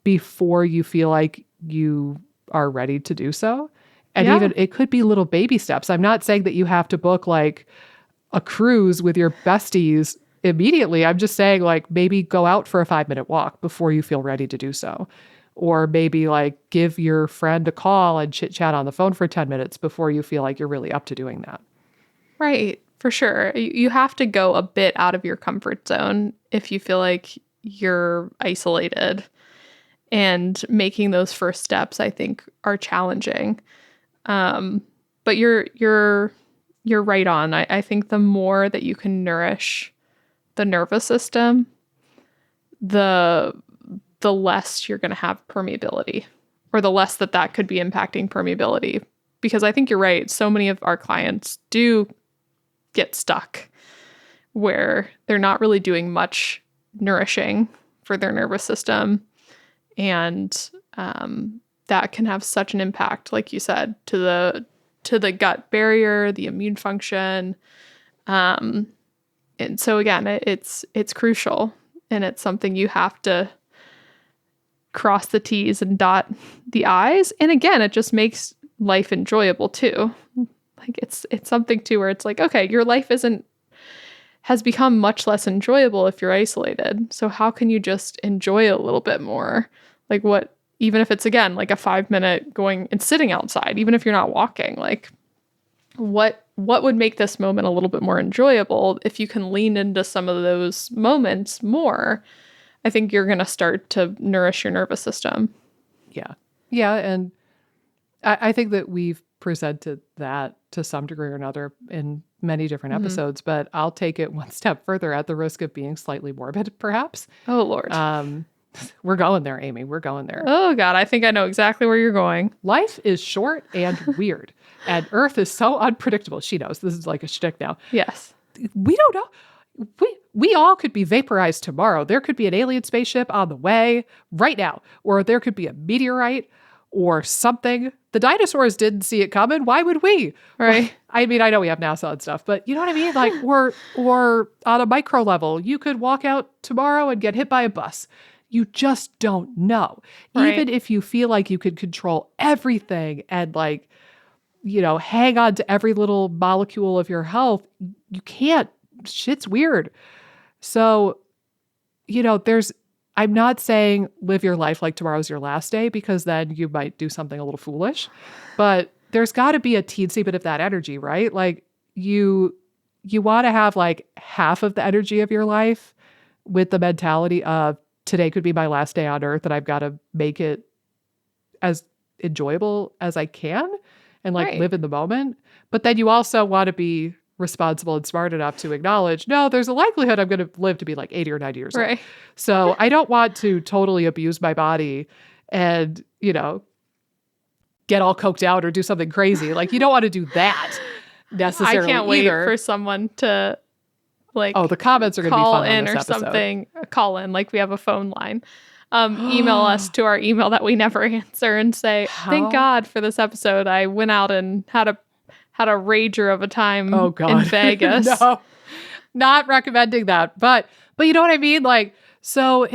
before you feel like you are ready to do so. And Yeah. even it could be little baby steps. I'm not saying that you have to book like a cruise with your besties immediately. I'm just saying like maybe go out for a 5-minute walk before you feel ready to do so. Or maybe like give your friend a call and chit chat on the phone for 10 minutes before you feel like you're really up to doing that. Right, for sure. You have to go a bit out of your comfort zone if you feel like you're isolated. And making those first steps, I think, are challenging. But you're right on. I think the more that you can nourish the nervous system, the less you're going to have permeability, or the less that could be impacting permeability. Because I think you're right. So many of our clients do get stuck where they're not really doing much nourishing for their nervous system. And that can have such an impact, like you said, to the gut barrier, the immune function. And so again, it's crucial, and it's something you have to cross the T's and dot the I's. And again, it just makes life enjoyable too. Like it's something too where it's like, okay, your life has become much less enjoyable if you're isolated. So how can you just enjoy a little bit more? Like what, even if it's again, like a 5-minute going and sitting outside, even if you're not walking, like what would make this moment a little bit more enjoyable? If you can lean into some of those moments more, I think you're going to start to nourish your nervous system. Yeah. Yeah. And I think that we've presented that to some degree or another in many different episodes, but I'll take it one step further at the risk of being slightly morbid, perhaps. Oh, Lord. We're going there, Amy. We're going there. Oh, God. I think I know exactly where you're going. Life is short and weird, and Earth is so unpredictable. She knows. This is like a shtick now. Yes. We don't know. We all could be vaporized tomorrow. There could be an alien spaceship on the way right now, or there could be a meteorite or something. The dinosaurs didn't see it coming. Why would we? Right. I mean, I know we have NASA and stuff, but you know what I mean? Like, or on a micro level, you could walk out tomorrow and get hit by a bus. You just don't know. Right. Even if you feel like you could control everything and like, you know, hang on to every little molecule of your health, you can't. Shit's weird. So, you know, I'm not saying live your life like tomorrow's your last day, because then you might do something a little foolish, but there's got to be a teensy bit of that energy, right? Like you want to have like half of the energy of your life with the mentality of today could be my last day on earth and I've got to make it as enjoyable as I can and like live in the moment. But then you also want to be responsible and smart enough to acknowledge, no, there's a likelihood I'm going to live to be like 80 or 90 years old. So I don't want to totally abuse my body and, you know, get all coked out or do something crazy. Like you don't want to do that necessarily. I can't wait either. for someone to like, the comments are going to be fun in on this or episode. Something, call in, like we have a phone line. Email us to our email that we never answer and say, thank God for this episode. I went out and had a rager of a time in Vegas. No, not recommending that. But you know what I mean? Like, so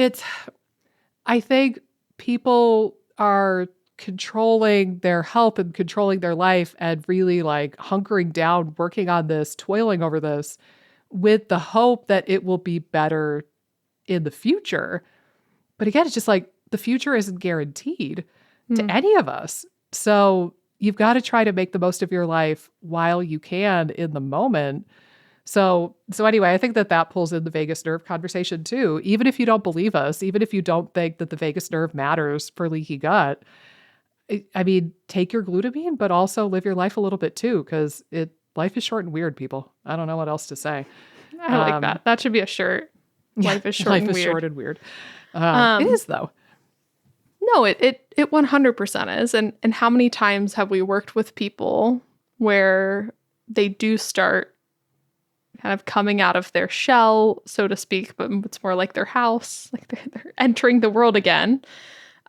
I think people are controlling their health and controlling their life and really like hunkering down, working on this, toiling over this with the hope that it will be better in the future. But again, it's just like the future isn't guaranteed to any of us. So you've got to try to make the most of your life while you can in the moment. So anyway, I think that pulls in the vagus nerve conversation too. Even if you don't believe us, even if you don't think that the vagus nerve matters for leaky gut, I mean, take your glutamine, but also live your life a little bit too, because life is short and weird, people. I don't know what else to say. I like that. That should be a shirt. Life is short and weird. Life is short and weird. It is though. No, it 100% is. And how many times have we worked with people where they do start kind of coming out of their shell, so to speak, but it's more like their house, like they're entering the world again.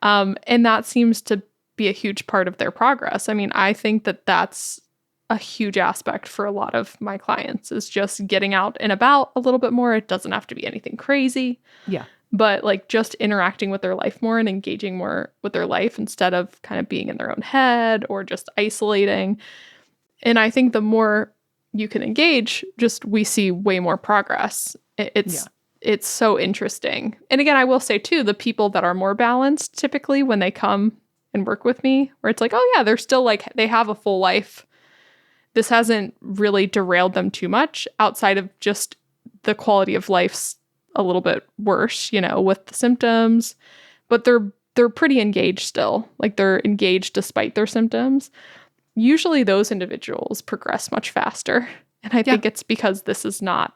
And that seems to be a huge part of their progress. I mean, I think that that's a huge aspect for a lot of my clients is just getting out and about a little bit more. It doesn't have to be anything crazy. Yeah. But like just interacting with their life more and engaging more with their life instead of kind of being in their own head or just isolating. And I think the more you can engage, just we see way more progress. It's so interesting. And again, I will say too, the people that are more balanced typically when they come and work with me, where it's like, oh yeah, they're still like, they have a full life. This hasn't really derailed them too much outside of just the quality of life's a little bit worse, you know, with the symptoms, but they're pretty engaged still. Like they're engaged despite their symptoms. Usually those individuals progress much faster. And I think it's because this is not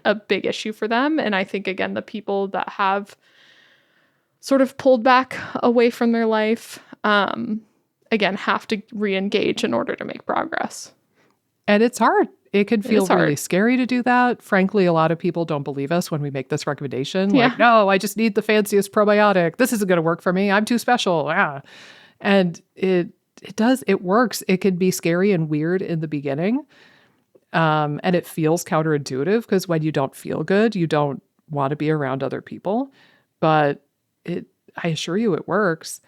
a big issue for them. And I think, again, the people that have sort of pulled back away from their life, again, have to re-engage in order to make progress. And it's hard. It can feel really scary to do that. Frankly, a lot of people don't believe us when we make this recommendation. Like, no, I just need the fanciest probiotic. This isn't going to work for me. I'm too special. Yeah. And it works. It can be scary and weird in the beginning. And it feels counterintuitive because when you don't feel good, you don't want to be around other people. But I assure you it works.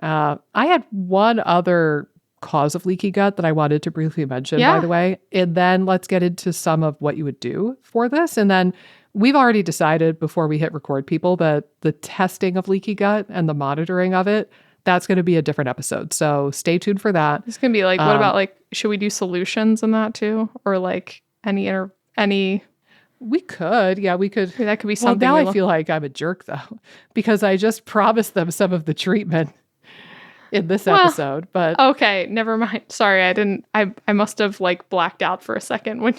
I had one other cause of leaky gut that I wanted to briefly mention, by the way. And then let's get into some of what you would do for this. And then we've already decided before we hit record, people, that the testing of leaky gut and the monitoring of it, that's going to be a different episode. So stay tuned for that. It's going to be like, what about like, should we do solutions in that too? Or like any... We could. Yeah, we could. That could be something. Well, now I feel like I'm a jerk though, because I just promised them some of the treatment in this episode, but okay, never mind. Sorry, I must have like blacked out for a second when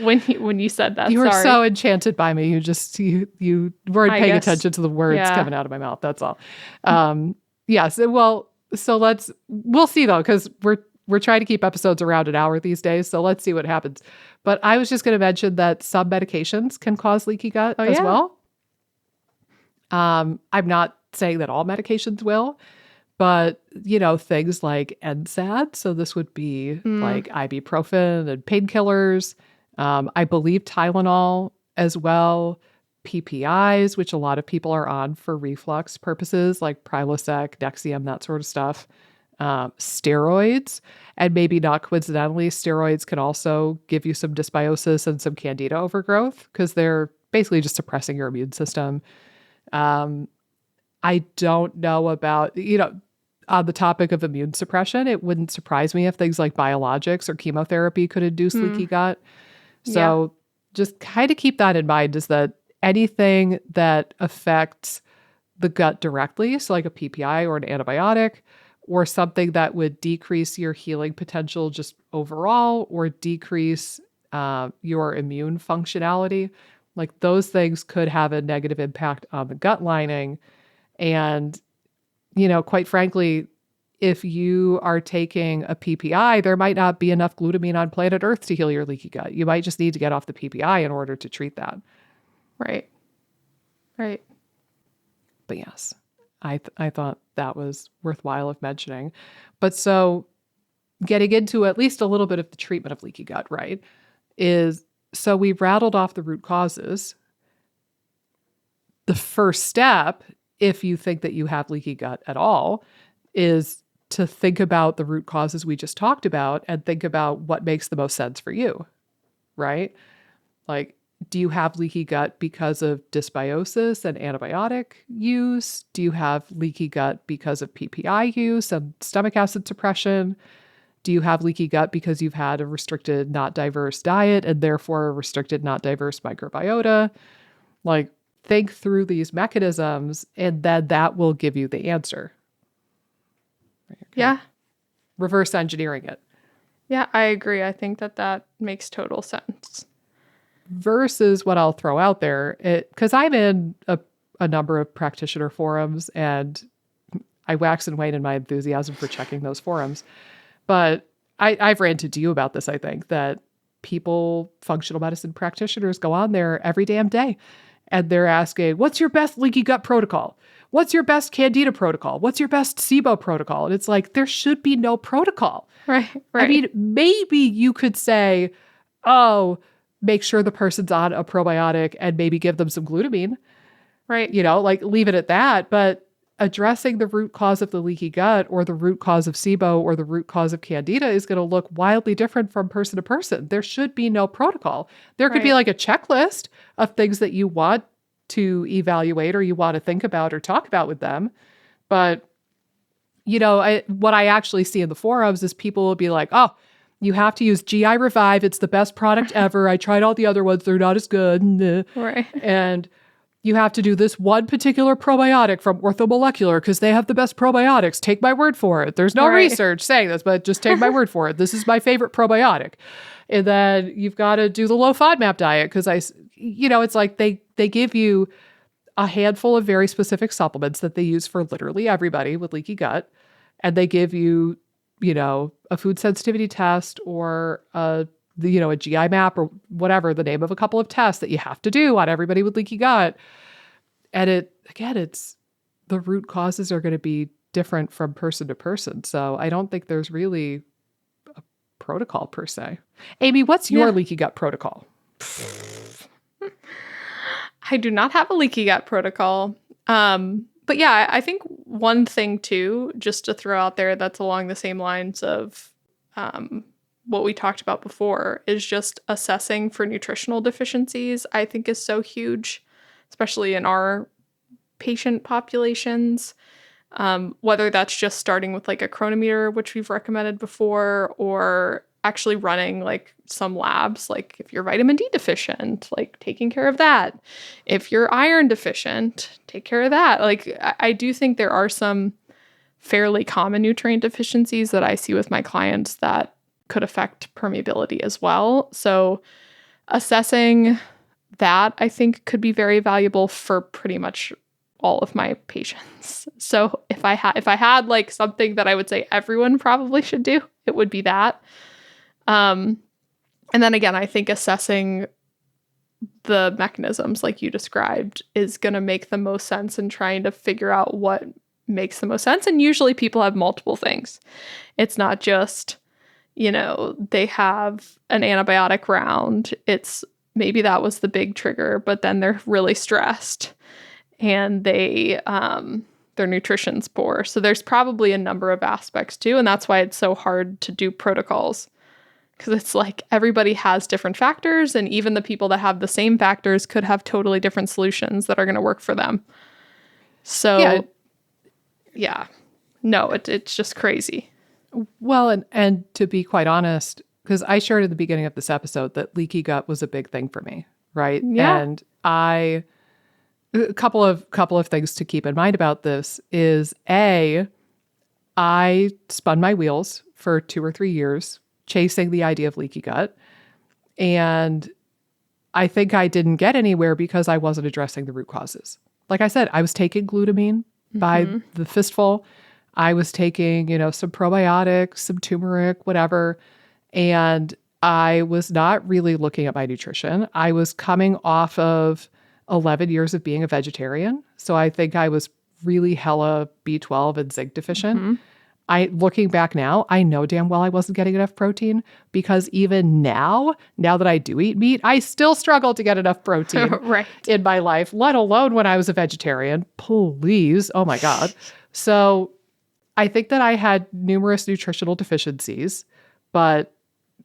when you said that. You were so enchanted by me. You weren't paying attention to the words coming out of my mouth. That's all. We'll see though, because we're trying to keep episodes around an hour these days. So let's see what happens. But I was just going to mention that some medications can cause leaky gut as well. I'm not saying that all medications will, but, things like NSAID. So this would be like ibuprofen and painkillers. I believe Tylenol as well. PPIs, which a lot of people are on for reflux purposes, like Prilosec, Nexium, that sort of stuff. Steroids, and maybe not coincidentally, steroids can also give you some dysbiosis and some candida overgrowth because they're basically just suppressing your immune system. I don't know about, on the topic of immune suppression, it wouldn't surprise me if things like biologics or chemotherapy could induce leaky gut. So just kind of keep that in mind, is that anything that affects the gut directly, so like a PPI or an antibiotic, or something that would decrease your healing potential just overall, or decrease your immune functionality, like those things could have a negative impact on the gut lining. And, quite frankly, if you are taking a PPI, there might not be enough glutamine on planet Earth to heal your leaky gut. You might just need to get off the PPI in order to treat that. Right. But yes, I thought that was worthwhile of mentioning. But so getting into at least a little bit of the treatment of leaky gut, right, is so we've rattled off the root causes. The first step, if you think that you have leaky gut at all, is to think about the root causes we just talked about and think about what makes the most sense for you, right? Like, do you have leaky gut because of dysbiosis and antibiotic use? Do you have leaky gut because of PPI use and stomach acid suppression? Do you have leaky gut because you've had a restricted, not diverse diet and therefore a restricted, not diverse microbiota? Like, think through these mechanisms and then that will give you the answer. Okay. Yeah. Reverse engineering it. Yeah, I agree. I think that makes total sense. Versus what I'll throw out there, because I'm in a number of practitioner forums and I wax and wane in my enthusiasm for checking those forums. But I've ranted to you about this, I think, that people, functional medicine practitioners, go on there every damn day and they're asking, what's your best leaky gut protocol? What's your best candida protocol? What's your best SIBO protocol? And it's like, there should be no protocol. Right. I mean, maybe you could say, make sure the person's on a probiotic and maybe give them some glutamine. Right. Like leave it at that. But addressing the root cause of the leaky gut or the root cause of SIBO or the root cause of candida is going to look wildly different from person to person. There should be no protocol. There could be like a checklist of things that you want to evaluate or you want to think about or talk about with them. But, what I actually see in the forums is people will be like, you have to use GI Revive. It's the best product ever. I tried all the other ones. They're not as good. Right. And you have to do this one particular probiotic from Orthomolecular because they have the best probiotics. Take my word for it. There's no research saying this, but just take my word for it. This is my favorite probiotic. And then you've got to do the low FODMAP diet because it's like they give you a handful of very specific supplements that they use for literally everybody with leaky gut. And they give you, a food sensitivity test or a GI map or whatever, the name of a couple of tests that you have to do on everybody with leaky gut. And it's the root causes are going to be different from person to person. So I don't think there's really a protocol per se. Amy, what's your leaky gut protocol? I do not have a leaky gut protocol. But yeah, I think one thing too, just to throw out there that's along the same lines of what we talked about before, is just assessing for nutritional deficiencies, I think is so huge, especially in our patient populations. Whether that's just starting with like a chronometer, which we've recommended before, or actually running like some labs, like if you're vitamin D deficient, like taking care of that. If you're iron deficient, take care of that. Like I do think there are some fairly common nutrient deficiencies that I see with my clients that could affect permeability as well. So assessing that I think could be very valuable for pretty much all of my patients. So if I had like something that I would say everyone probably should do, it would be that. And then again, I think assessing the mechanisms like you described is going to make the most sense in trying to figure out what makes the most sense. And usually people have multiple things. It's not just, they have an antibiotic round. It's maybe that was the big trigger, but then they're really stressed and their nutrition's poor. So there's probably a number of aspects too. And that's why it's so hard to do protocols, because it's like everybody has different factors, and even the people that have the same factors could have totally different solutions that are going to work for them. So yeah, no, it's just crazy. Well, and to be quite honest, because I shared at the beginning of this episode that leaky gut was a big thing for me, right? Yeah. And a couple of things to keep in mind about this is I spun my wheels for 2 or 3 years chasing the idea of leaky gut. And I think I didn't get anywhere because I wasn't addressing the root causes. Like I said, I was taking glutamine by the fistful. I was taking, some probiotics, some turmeric, whatever. And I was not really looking at my nutrition. I was coming off of 11 years of being a vegetarian. So I think I was really hella B12 and zinc deficient. Looking back now, I know damn well I wasn't getting enough protein, because even now that I do eat meat, I still struggle to get enough protein Right. in my life, let alone when I was a vegetarian. Please. Oh my God. So I think that I had numerous nutritional deficiencies, but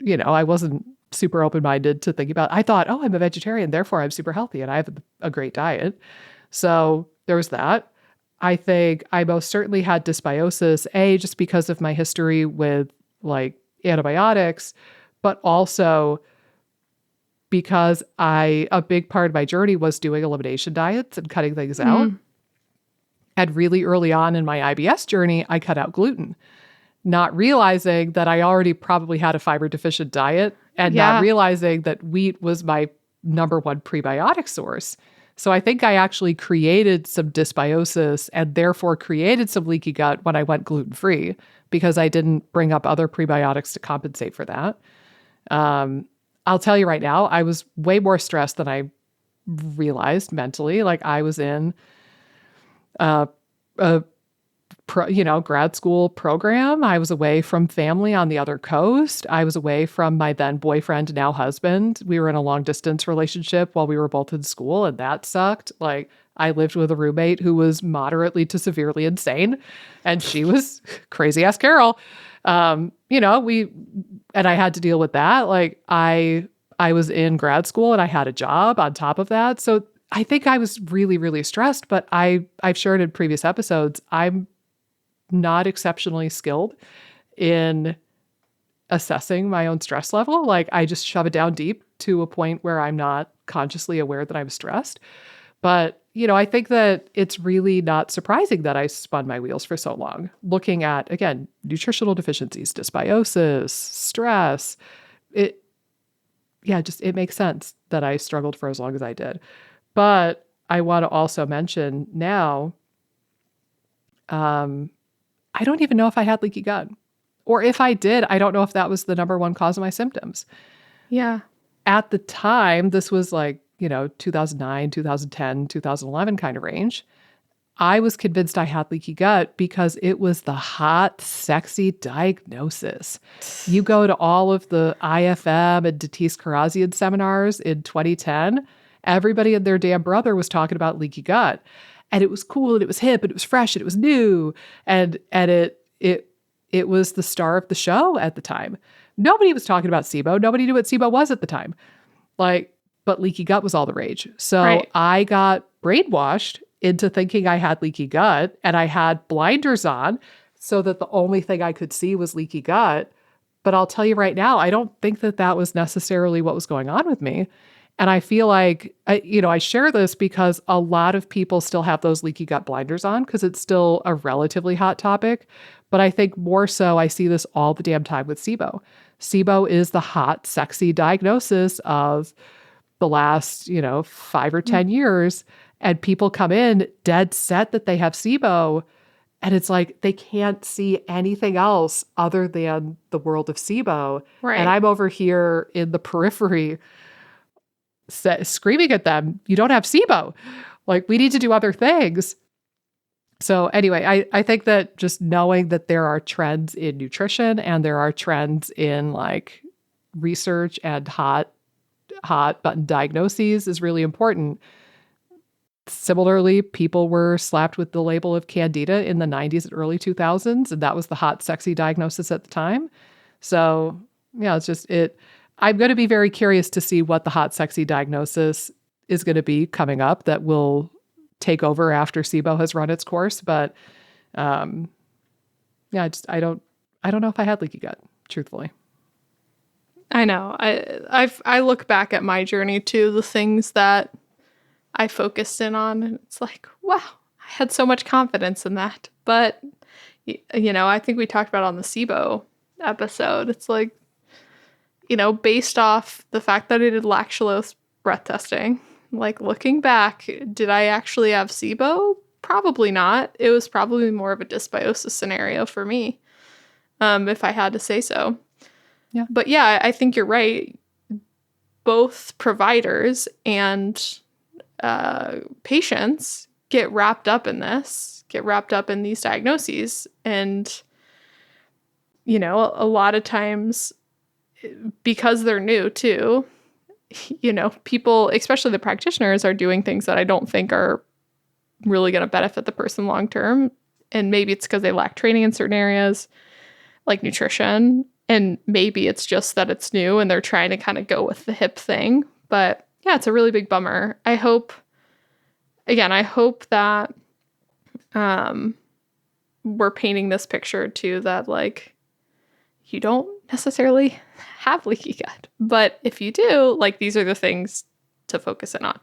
I wasn't super open-minded to think about. I thought, oh, I'm a vegetarian, therefore I'm super healthy and I have a great diet. So there was that. I think I most certainly had dysbiosis, just because of my history with like antibiotics, but also because a big part of my journey was doing elimination diets and cutting things out. And really early on in my IBS journey, I cut out gluten, not realizing that I already probably had a fiber deficient diet, and not realizing that wheat was my number one prebiotic source. So I think I actually created some dysbiosis and therefore created some leaky gut when I went gluten-free, because I didn't bring up other prebiotics to compensate for that. I'll tell you right now, I was way more stressed than I realized mentally. Like I was in a grad school program. I was away from family on the other coast. I was away from my then boyfriend, now husband. We were in a long distance relationship while we were both in school, and that sucked. Like I lived with a roommate who was moderately to severely insane, and she was crazy ass Carol. And I had to deal with that. Like I was in grad school and I had a job on top of that. So I think I was really, really stressed, but I've shared in previous episodes, I'm not exceptionally skilled in assessing my own stress level. Like I just shove it down deep to a point where I'm not consciously aware that I'm stressed. But, I think that it's really not surprising that I spun my wheels for so long, looking at, again, nutritional deficiencies, dysbiosis, stress. It makes sense that I struggled for as long as I did. But I want to also mention now, I don't even know if I had leaky gut, or if I did, I don't know if that was the number one cause of my symptoms. Yeah. At the time, this was like, 2009, 2010, 2011 kind of range. I was convinced I had leaky gut because it was the hot, sexy diagnosis. You go to all of the IFM and Datis Karazian seminars in 2010, everybody and their damn brother was talking about leaky gut. and it was cool and it was hip and it was fresh and it was new. And it was the star of the show at the time. Nobody was talking about SIBO. Nobody knew what SIBO was at the time. Like, but leaky gut was all the rage. So Right. I got brainwashed into thinking I had leaky gut, and I had blinders on so that the only thing I could see was leaky gut. But I'll tell you right now, I don't think that that was necessarily what was going on with me. And I feel like, I share this because a lot of people still have those leaky gut blinders on because it's still a relatively hot topic. But I think more so, I see this all the damn time with SIBO. SIBO is the hot, sexy diagnosis of the last, 5 or 10 years. And people come in dead set that they have SIBO. And it's like they can't see anything else other than the world of SIBO. Right. And I'm over here in the periphery screaming at them, you don't have SIBO. Like, we need to do other things. So anyway, I think that just knowing that there are trends in nutrition and there are trends in like research and hot button diagnoses is really important. Similarly, people were slapped with the label of candida in the 90s and early 2000s, and that was the hot, sexy diagnosis at the time. So, yeah, it's just it. I'm going to be very curious to see what the hot, sexy diagnosis is going to be coming up that will take over after SIBO has run its course. But, yeah, I don't know if I had leaky gut, truthfully. I know. I look back at my journey too, the things that I focused in on, and it's like, wow, I had so much confidence in that. But, I think we talked about on the SIBO episode, it's like, based off the fact that I did lactulose breath testing, like looking back, did I actually have SIBO? Probably not. It was probably more of a dysbiosis scenario for me, if I had to say so. Yeah. But yeah, I think you're right. Both providers and patients get wrapped up in these diagnoses. And, a lot of times, because they're new too, people, especially the practitioners, are doing things that I don't think are really going to benefit the person long term. And maybe it's because they lack training in certain areas like nutrition. And maybe it's just that it's new and they're trying to kind of go with the hip thing. But yeah, it's a really big bummer. I hope that we're painting this picture too, that like you don't necessarily have leaky gut. But if you do, like, these are the things to focus in on.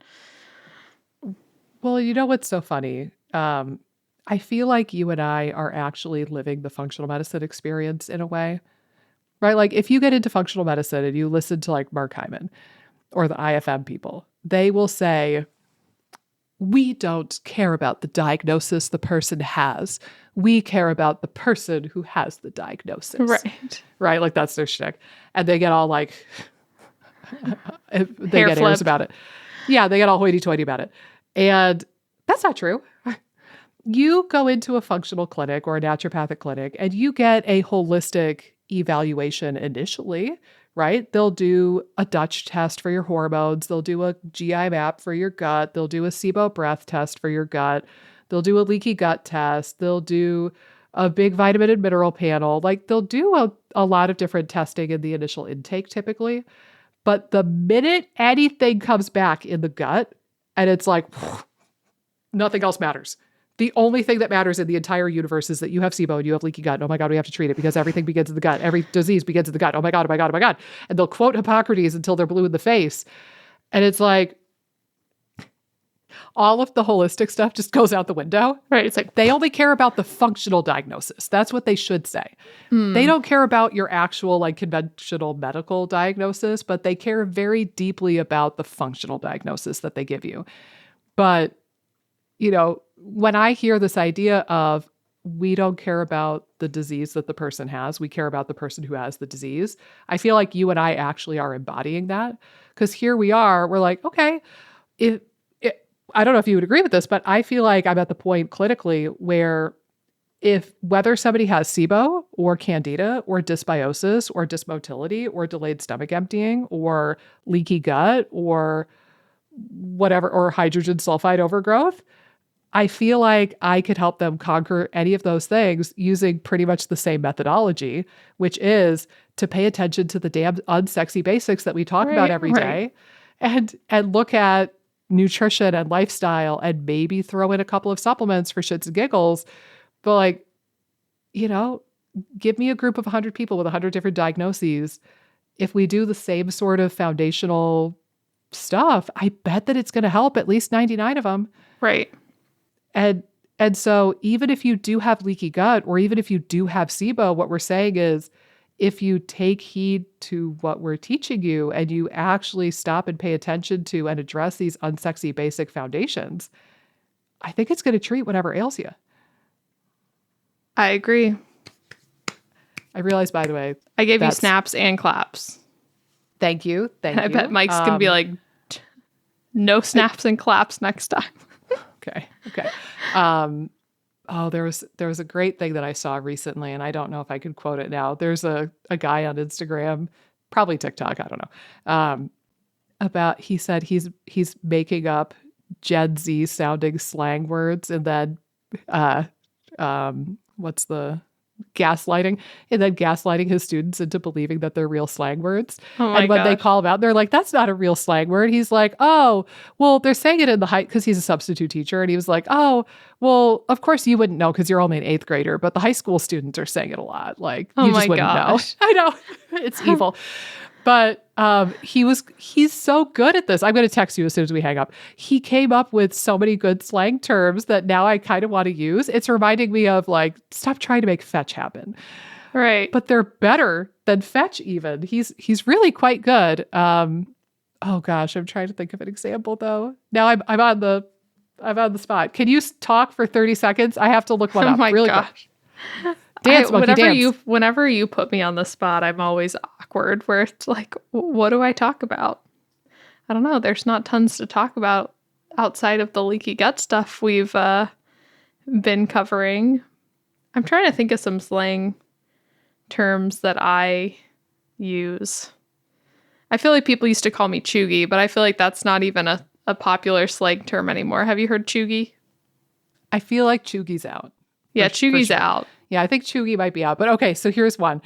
Well, you know what's so funny? I feel like you and I are actually living the functional medicine experience in a way, right? Like if you get into functional medicine and you listen to like Mark Hyman or the IFM people, they will say, we don't care about the diagnosis the person has. We care about the person who has the diagnosis. Right. Right? Like that's their shtick. And they get all like, they Hair get flip. airs about it. Yeah, they get all hoity-toity about it. And that's not true. You go into a functional clinic or a naturopathic clinic and you get a holistic evaluation initially, right? They'll do a Dutch test for your hormones. They'll do a GI map for your gut. They'll do a SIBO breath test for your gut. They'll do a leaky gut test. They'll do a big vitamin and mineral panel. Like they'll do a lot of different testing in the initial intake typically. But the minute anything comes back in the gut and it's like, nothing else matters. The only thing that matters in the entire universe is that you have SIBO and you have leaky gut. Oh my God, we have to treat it because everything begins in the gut. Every disease begins in the gut. Oh my God, oh my God, oh my God. And they'll quote Hippocrates until they're blue in the face. And it's like, all of the holistic stuff just goes out the window. Right. It's like, they only care about the functional diagnosis. That's what they should say. They don't care about your actual like conventional medical diagnosis, but they care very deeply about the functional diagnosis that they give you. But, when I hear this idea of we don't care about the disease that the person has, we care about the person who has the disease, I feel like you and I actually are embodying that. Because here we are, we're like, okay, I don't know if you would agree with this, but I feel like I'm at the point clinically where whether somebody has SIBO or candida or dysbiosis or dysmotility or delayed stomach emptying or leaky gut or whatever, or hydrogen sulfide overgrowth, I feel like I could help them conquer any of those things using pretty much the same methodology, which is to pay attention to the damn unsexy basics that we talk about every day and look at nutrition and lifestyle and maybe throw in a couple of supplements for shits and giggles. But like, you know, give me a group of 100 people with 100 different diagnoses. If we do the same sort of foundational stuff, I bet that it's going to help at least 99 of them. Right. And so even if you do have leaky gut or even if you do have SIBO, what we're saying is if you take heed to what we're teaching you and you actually stop and pay attention to and address these unsexy basic foundations, I think it's going to treat whatever ails you. I agree. I realized, by the way, I gave you snaps and claps. Thank you. Thank you. I bet Mike's going to be like, no snaps and claps next time. Okay. There was a great thing that I saw recently, and I don't know if I could quote it now. There's a guy on Instagram, probably TikTok, I don't know. About he said he's making up Gen Z sounding slang words and then what's the gaslighting and then gaslighting his students into believing that they're real slang words. And when they call him out, they're like, that's not a real slang word. He's like, oh, well, they're saying it in the high, because he's a substitute teacher. And he was like, oh, well, of course you wouldn't know because you're only an 8th grader, but the high school students are saying it a lot. Like, you just wouldn't know. I know. It's evil. But he's so good at this. I'm going to text you as soon as we hang up. He came up with so many good slang terms that now I kind of want to use. It's reminding me of like, stop trying to make fetch happen. Right. But they're better than fetch even. He's really quite good. Oh gosh, I'm trying to think of an example though. Now I'm on the spot. Can you talk for 30 seconds? I have to look one up. Oh my really gosh. Quick. Dance, monkey, dance. Whenever you put me on the spot, I'm always awkward where it's like, what do I talk about? I don't know. There's not tons to talk about outside of the leaky gut stuff we've been covering. I'm trying to think of some slang terms that I use. I feel like people used to call me chuggy, but I feel like that's not even a popular slang term anymore. Have you heard chuggy? I feel like chuggy's out. Yeah, chuggy's out. Yeah, I think chuggy might be out. But okay, so here's one.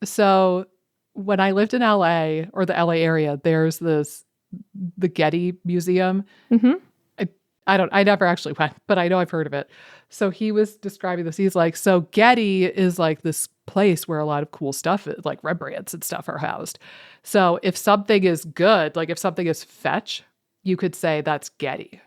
So when I lived in LA or the LA area, there's the Getty Museum. Mm-hmm. I never actually went, but I know I've heard of it. So he was describing this. He's like, so Getty is like this place where a lot of cool stuff, like Rembrandts and stuff, are housed. So if something is good, like if something is fetch, you could say that's Getty.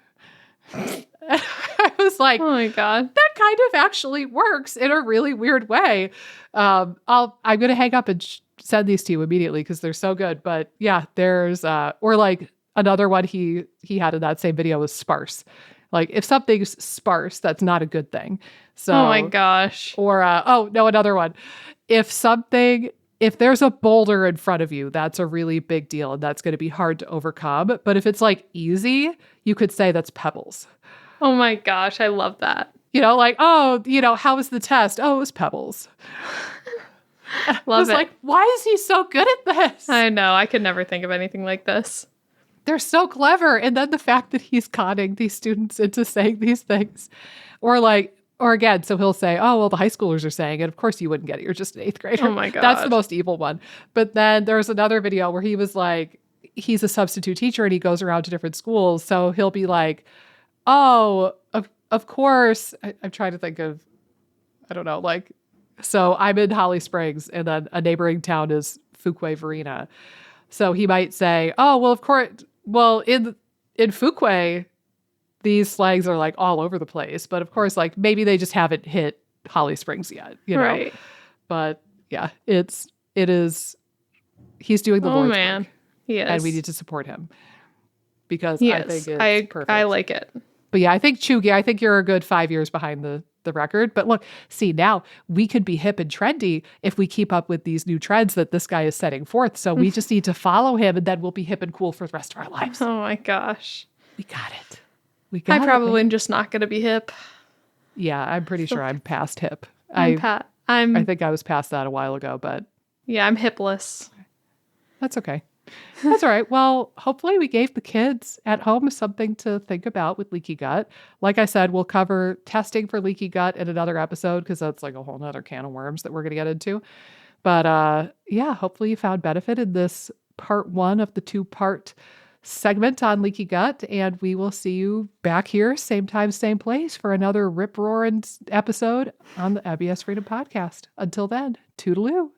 I was like, oh my God, that kind of actually works in a really weird way. I'm going to hang up and send these to you immediately because they're so good. But yeah, there's, or like another one he had in that same video was sparse. Like if something's sparse, that's not a good thing. So, oh my gosh. Or, another one. If there's a boulder in front of you, that's a really big deal and that's going to be hard to overcome. But if it's like easy, you could say that's pebbles. Oh my gosh, I love that. Like, oh, how was the test? Oh, it was pebbles. Love it. Like, why is he so good at this? I know. I could never think of anything like this. They're so clever. And then the fact that he's conning these students into saying these things. Or again, so he'll say, oh, well, the high schoolers are saying it. Of course you wouldn't get it. You're just an 8th grader. Oh my God. That's the most evil one. But then there's another video where he was like, he's a substitute teacher and he goes around to different schools. So he'll be like, oh, of course. I'm trying to think of, I don't know, like, so I'm in Holly Springs and then a neighboring town is Fuquay Varina. So he might say, oh, well, of course, well, in Fuquay, these slangs are like all over the place. But of course, like maybe they just haven't hit Holly Springs yet, Right. But yeah, it is, he's doing the Lord's work. He is. And we need to support him because I think it's perfect. I like it. But yeah, I think chuggy, I think you're a good 5 years behind the record. But look, see, now we could be hip and trendy if we keep up with these new trends that this guy is setting forth. So we just need to follow him and then we'll be hip and cool for the rest of our lives. Oh my gosh. We got it. I probably am just not going to be hip. Yeah, I'm pretty sure I'm past hip. I think I was past that a while ago, but yeah, I'm hipless. That's okay. That's all right. Well, hopefully we gave the kids at home something to think about with leaky gut. Like I said, we'll cover testing for leaky gut in another episode because that's like a whole nother can of worms that we're going to get into. But yeah, hopefully you found benefit in this part one of the two-part segment on leaky gut. And we will see you back here, same time, same place, for another rip roaring episode on the IBS Freedom Podcast. Until then, toodaloo.